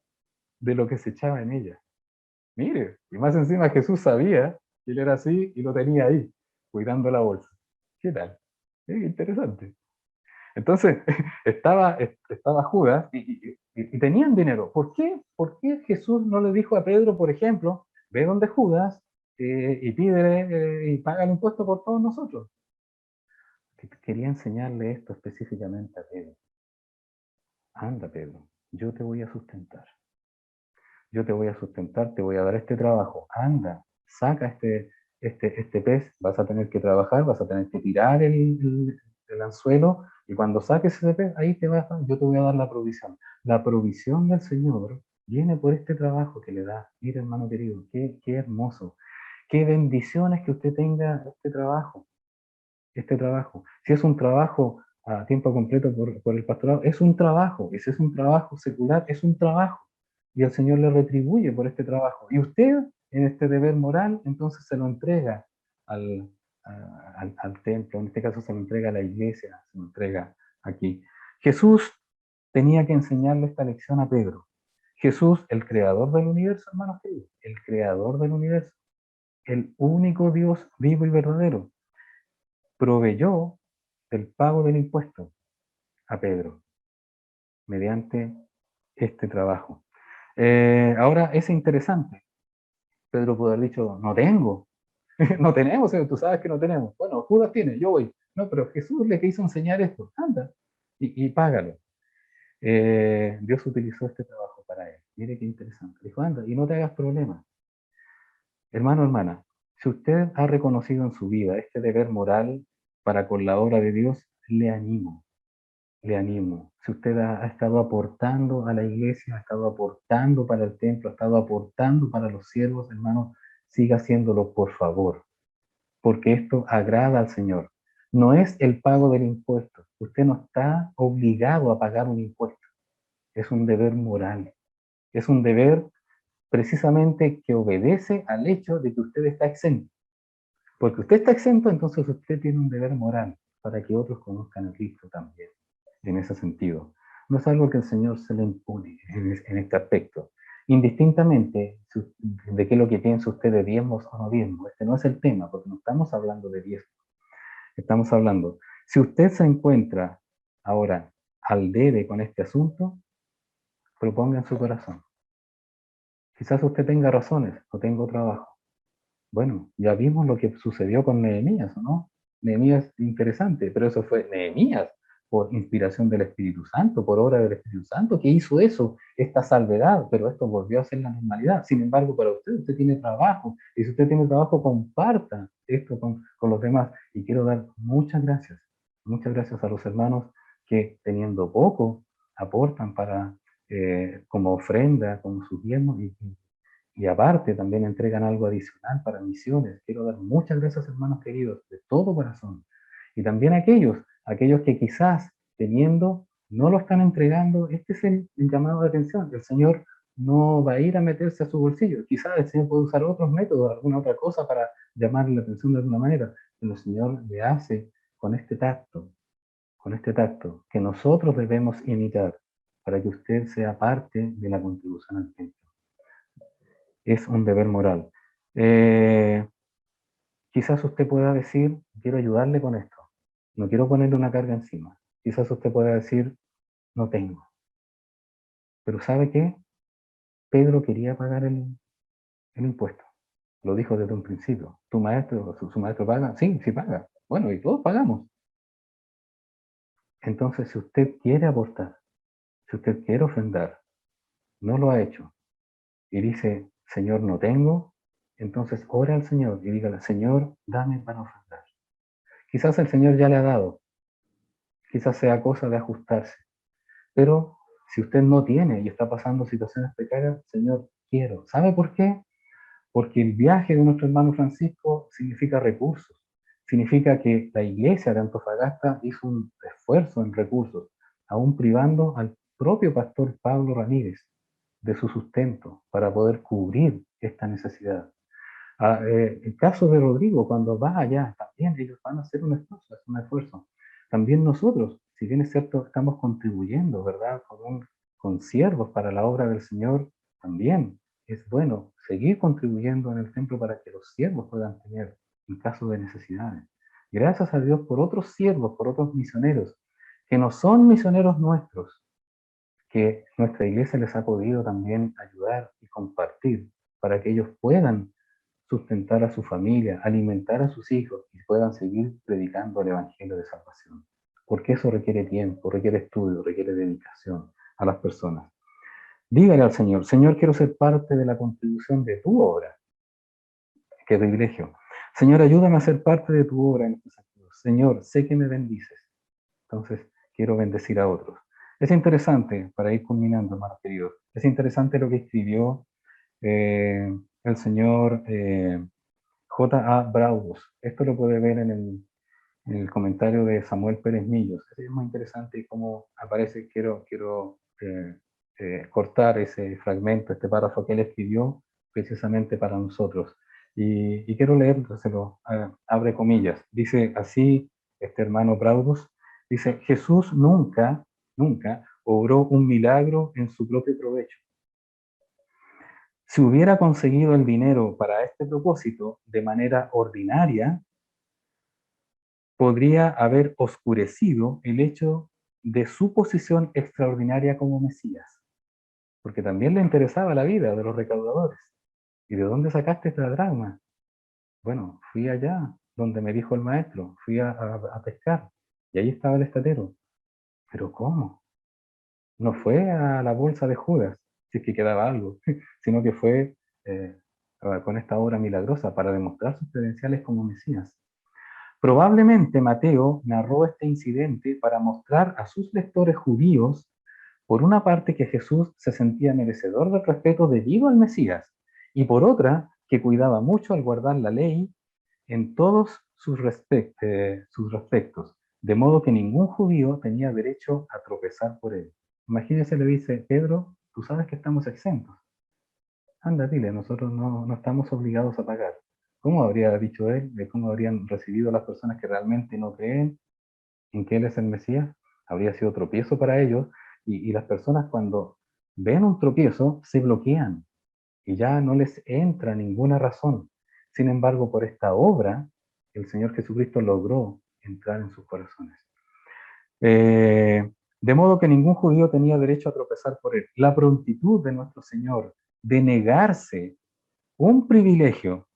Speaker 1: de lo que se echaba en ella. Mire, y más encima Jesús sabía que él era así y lo tenía ahí, cuidando la bolsa. ¿Qué tal? Interesante. Entonces, estaba Judas y tenían dinero. ¿Por qué? ¿Por qué Jesús no le dijo a Pedro, por ejemplo, ve donde Judas y pídele y paga el impuesto por todos nosotros? Quería enseñarle esto específicamente a Pedro. Anda, Pedro, yo te voy a sustentar. Yo te voy a sustentar, te voy a dar este trabajo. Anda, saca este pez, vas a tener que trabajar, vas a tener que tirar el anzuelo, y cuando saques ese pez, ahí yo te voy a dar la provisión. La provisión del Señor viene por este trabajo que le da. Mira, hermano querido, qué hermoso. Qué bendiciones que usted tenga este trabajo. Este trabajo. Si es un trabajo a tiempo completo por el pastorado, es un trabajo. Y si es un trabajo secular, es un trabajo. Y el Señor le retribuye por este trabajo. Y usted, en este deber moral, entonces se lo entrega al, al templo, en este caso se lo entrega a la iglesia, se lo entrega aquí. Jesús tenía que enseñarle esta lección a Pedro. Jesús, el creador del universo, hermanos queridos, el creador del universo, el único Dios vivo y verdadero, proveyó el pago del impuesto a Pedro mediante este trabajo. Ahora es interesante. Pedro pudo haber dicho, no tengo, no tenemos, tú sabes que no tenemos. Bueno, Judas tiene, yo voy. No, pero Jesús le quiso enseñar esto, anda y págalo. Dios utilizó este trabajo para él. Mire qué interesante. Dijo, anda y no te hagas problema. Hermano, hermana, si usted ha reconocido en su vida este deber moral para con la obra de Dios, le animo. Le animo. Si usted ha estado aportando a la iglesia, ha estado aportando para el templo, ha estado aportando para los siervos, hermano, siga haciéndolo, por favor, porque esto agrada al Señor. No es el pago del impuesto. Usted no está obligado a pagar un impuesto. Es un deber moral. Es un deber precisamente que obedece al hecho de que usted está exento. Porque usted está exento, entonces usted tiene un deber moral para que otros conozcan a Cristo también, en ese sentido. No es algo que el Señor se le impone en este aspecto. Indistintamente de qué es lo que piensa usted de diezmos o no diezmos, este no es el tema, porque no estamos hablando de diezmos. Estamos hablando, si usted se encuentra ahora al debe con este asunto, proponga en su corazón. Quizás usted tenga razones, no tengo trabajo. Bueno, ya vimos lo que sucedió con Nehemías, ¿no? Nehemías, interesante, pero eso fue Nehemías, por inspiración del Espíritu Santo, por obra del Espíritu Santo, que hizo eso, esta salvedad, pero esto volvió a ser la normalidad. Sin embargo, para usted, usted tiene trabajo, y si usted tiene trabajo, comparta esto con los demás. Y quiero dar muchas gracias a los hermanos que teniendo poco, aportan para, como ofrenda, como sus diezmos, y aparte también entregan algo adicional para misiones. Quiero dar muchas gracias, hermanos queridos, de todo corazón. Y también aquellos que quizás teniendo no lo están entregando. Este es el llamado de atención. El Señor no va a ir a meterse a su bolsillo. Quizás el Señor puede usar otros métodos, alguna otra cosa para llamarle la atención de alguna manera. Pero el Señor le hace con este tacto, que nosotros debemos imitar para que usted sea parte de la contribución al templo. Es un deber moral. Eh, Quizás usted pueda decir, quiero ayudarle con esto, no quiero ponerle una carga encima. Quizás usted pueda decir, no tengo. Pero ¿sabe qué? Pedro quería pagar el impuesto. Lo dijo desde un principio. ¿Tu maestro, su maestro paga? Sí, sí paga. Bueno, y todos pagamos. Entonces, si usted quiere aportar, si usted quiere ofrendar, no lo ha hecho, y dice, Señor, no tengo, entonces ora al Señor y dígale, Señor, dame para ofrendar. Quizás el Señor ya le ha dado, quizás sea cosa de ajustarse, pero si usted no tiene y está pasando situaciones precarias, Señor, quiero. ¿Sabe por qué? Porque el viaje de nuestro hermano Francisco significa recursos, significa que la iglesia de Antofagasta hizo un esfuerzo en recursos, aún privando al propio pastor Pablo Ramírez de su sustento para poder cubrir esta necesidad. El caso de Rodrigo, cuando va allá, también ellos van a hacer un esfuerzo. También nosotros, si bien es cierto, estamos contribuyendo, ¿verdad? Con siervos para la obra del Señor, también es bueno seguir contribuyendo en el templo para que los siervos puedan tener en caso de necesidades. Gracias a Dios por otros siervos, por otros misioneros, que no son misioneros nuestros, que nuestra iglesia les ha podido también ayudar y compartir para que ellos puedan sustentar a su familia, alimentar a sus hijos y puedan seguir predicando el Evangelio de salvación. Porque eso requiere tiempo, requiere estudio, requiere dedicación a las personas. Dígale al Señor, Señor, quiero ser parte de la contribución de tu obra. Qué privilegio. Señor, ayúdame a ser parte de tu obra en este sentido. Señor, sé que me bendices. Entonces, quiero bendecir a otros. Es interesante, para ir culminando, hermanos queridos, es interesante lo que escribió el señor J. A. Braudus. Esto lo puede ver en el comentario de Samuel Pérez Millos. Es muy interesante cómo aparece, quiero cortar ese fragmento, este párrafo que él escribió precisamente para nosotros. Y quiero leérselo, abre comillas. Dice así este hermano Braudus, dice, Jesús nunca obró un milagro en su propio provecho. Si hubiera conseguido el dinero para este propósito de manera ordinaria, podría haber oscurecido el hecho de su posición extraordinaria como Mesías, porque también le interesaba la vida de los recaudadores. ¿Y de dónde sacaste esta dracma? Bueno, fui allá donde me dijo el maestro, fui a pescar, y ahí estaba el estatero. ¿Pero cómo? No fue a la bolsa de Judas, si es que quedaba algo, sino que fue eh, con esta obra milagrosa para demostrar sus credenciales como Mesías. Probablemente Mateo narró este incidente para mostrar a sus lectores judíos, por una parte, que Jesús se sentía merecedor del respeto debido al Mesías, y por otra, que cuidaba mucho al guardar la ley en todos sus respectos, de modo que ningún judío tenía derecho a tropezar por él. Imagínese, le dice, Pedro, tú sabes que estamos exentos. Anda, dile, nosotros no estamos obligados a pagar. ¿Cómo habría dicho él? ¿De cómo habrían recibido las personas que realmente no creen en que Él es el Mesías? Habría sido tropiezo para ellos, y las personas cuando ven un tropiezo se bloquean y ya no les entra ninguna razón. Sin embargo, por esta obra, el Señor Jesucristo logró entrar en sus corazones. De modo que ningún judío tenía derecho a tropezar por él. La prontitud de nuestro Señor de negarse un privilegio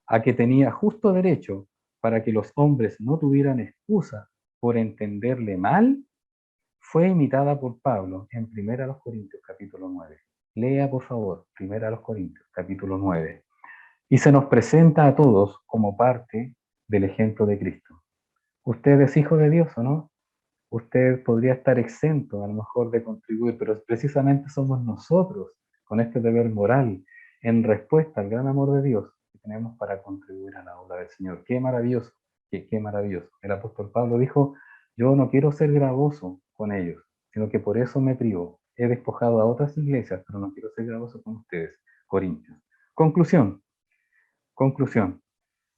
Speaker 1: a que tenía justo derecho para que los hombres no tuvieran excusa por entenderle mal, fue imitada por Pablo en 1 Corintios capítulo 9. Lea, por favor, 1 Corintios capítulo 9. Y se nos presenta a todos como parte del ejemplo de Cristo. ¿Usted es hijo de Dios o no? Usted podría estar exento a lo mejor de contribuir, pero precisamente somos nosotros con este deber moral en respuesta al gran amor de Dios que tenemos para contribuir a la obra del Señor. Qué maravilloso, qué maravilloso. El apóstol Pablo dijo, yo no quiero ser gravoso con ellos, sino que por eso me privo. He despojado a otras iglesias, pero no quiero ser gravoso con ustedes, Corintios. Conclusión.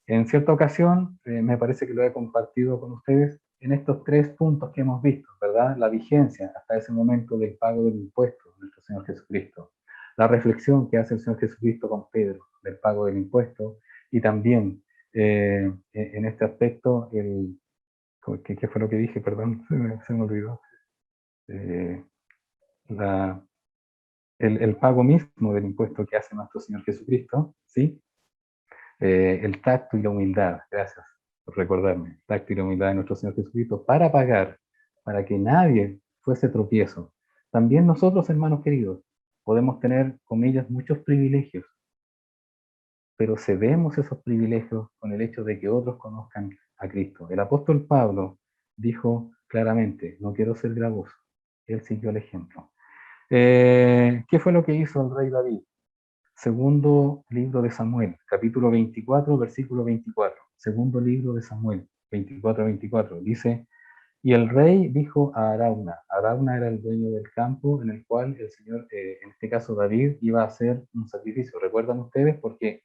Speaker 1: En cierta ocasión, me parece que lo he compartido con ustedes en estos 3 puntos que hemos visto, ¿verdad? La vigencia hasta ese momento del pago del impuesto de nuestro Señor Jesucristo. La reflexión que hace el Señor Jesucristo con Pedro del pago del impuesto. Y también, en este aspecto, ¿qué fue lo que dije? Perdón, se me olvidó. La, el pago mismo del impuesto que hace nuestro Señor Jesucristo, ¿sí? El tacto y la humildad, gracias por recordarme, el tacto y la humildad de nuestro Señor Jesucristo para pagar, para que nadie fuese tropiezo. También nosotros, hermanos queridos, podemos tener, comillas, muchos privilegios, pero cedemos esos privilegios con el hecho de que otros conozcan a Cristo. El apóstol Pablo dijo claramente, no quiero ser gravoso. Él siguió el ejemplo. ¿Qué fue lo que hizo el rey David? Segundo libro de Samuel, capítulo 24, versículo 24. Segundo libro de Samuel, 24-24. Dice, y el rey dijo a Arauna. Arauna era el dueño del campo en el cual el Señor, en este caso David, iba a hacer un sacrificio. ¿Recuerdan ustedes? Porque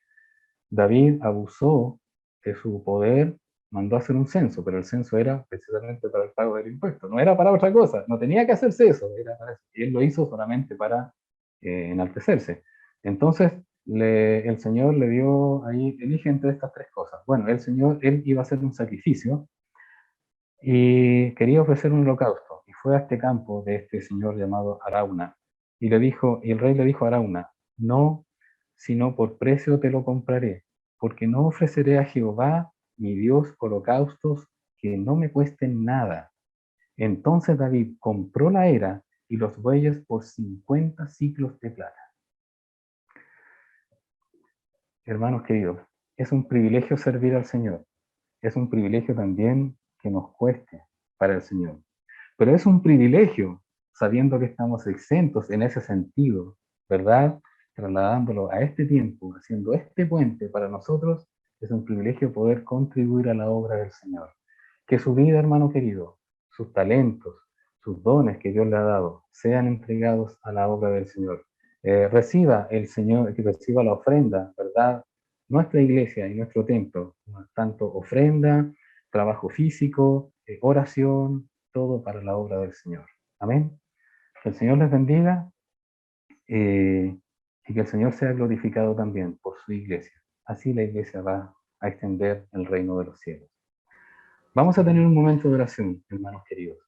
Speaker 1: David abusó de su poder, mandó a hacer un censo, pero el censo era precisamente para el pago del impuesto, no era para otra cosa, no tenía que hacerse eso, era para eso. Y él lo hizo solamente para enaltecerse. Entonces, el Señor le dio ahí, elige entre estas 3 cosas. Bueno, él iba a hacer un sacrificio y quería ofrecer un holocausto, y fue a este campo de este señor llamado Arauna, y el rey le dijo a Arauna, no, sino por precio te lo compraré, porque no ofreceré a Jehová, mi Dios, holocaustos que no me cuesten nada. Entonces David compró la era y los bueyes por 50 siclos de plata. Hermanos queridos, es un privilegio servir al Señor, es un privilegio también que nos cueste para el Señor. Pero es un privilegio, sabiendo que estamos exentos en ese sentido, ¿verdad? Trasladándolo a este tiempo, haciendo este puente para nosotros, es un privilegio poder contribuir a la obra del Señor. Que su vida, hermano querido, sus talentos, sus dones que Dios le ha dado, sean entregados a la obra del Señor. Reciba el Señor, que reciba la ofrenda, ¿verdad? Nuestra iglesia y nuestro templo, tanto ofrenda, trabajo físico, oración, todo para la obra del Señor. Amén. Que el Señor les bendiga, y que el Señor sea glorificado también por su iglesia. Así la iglesia va a extender el reino de los cielos. Vamos a tener un momento de oración, hermanos queridos.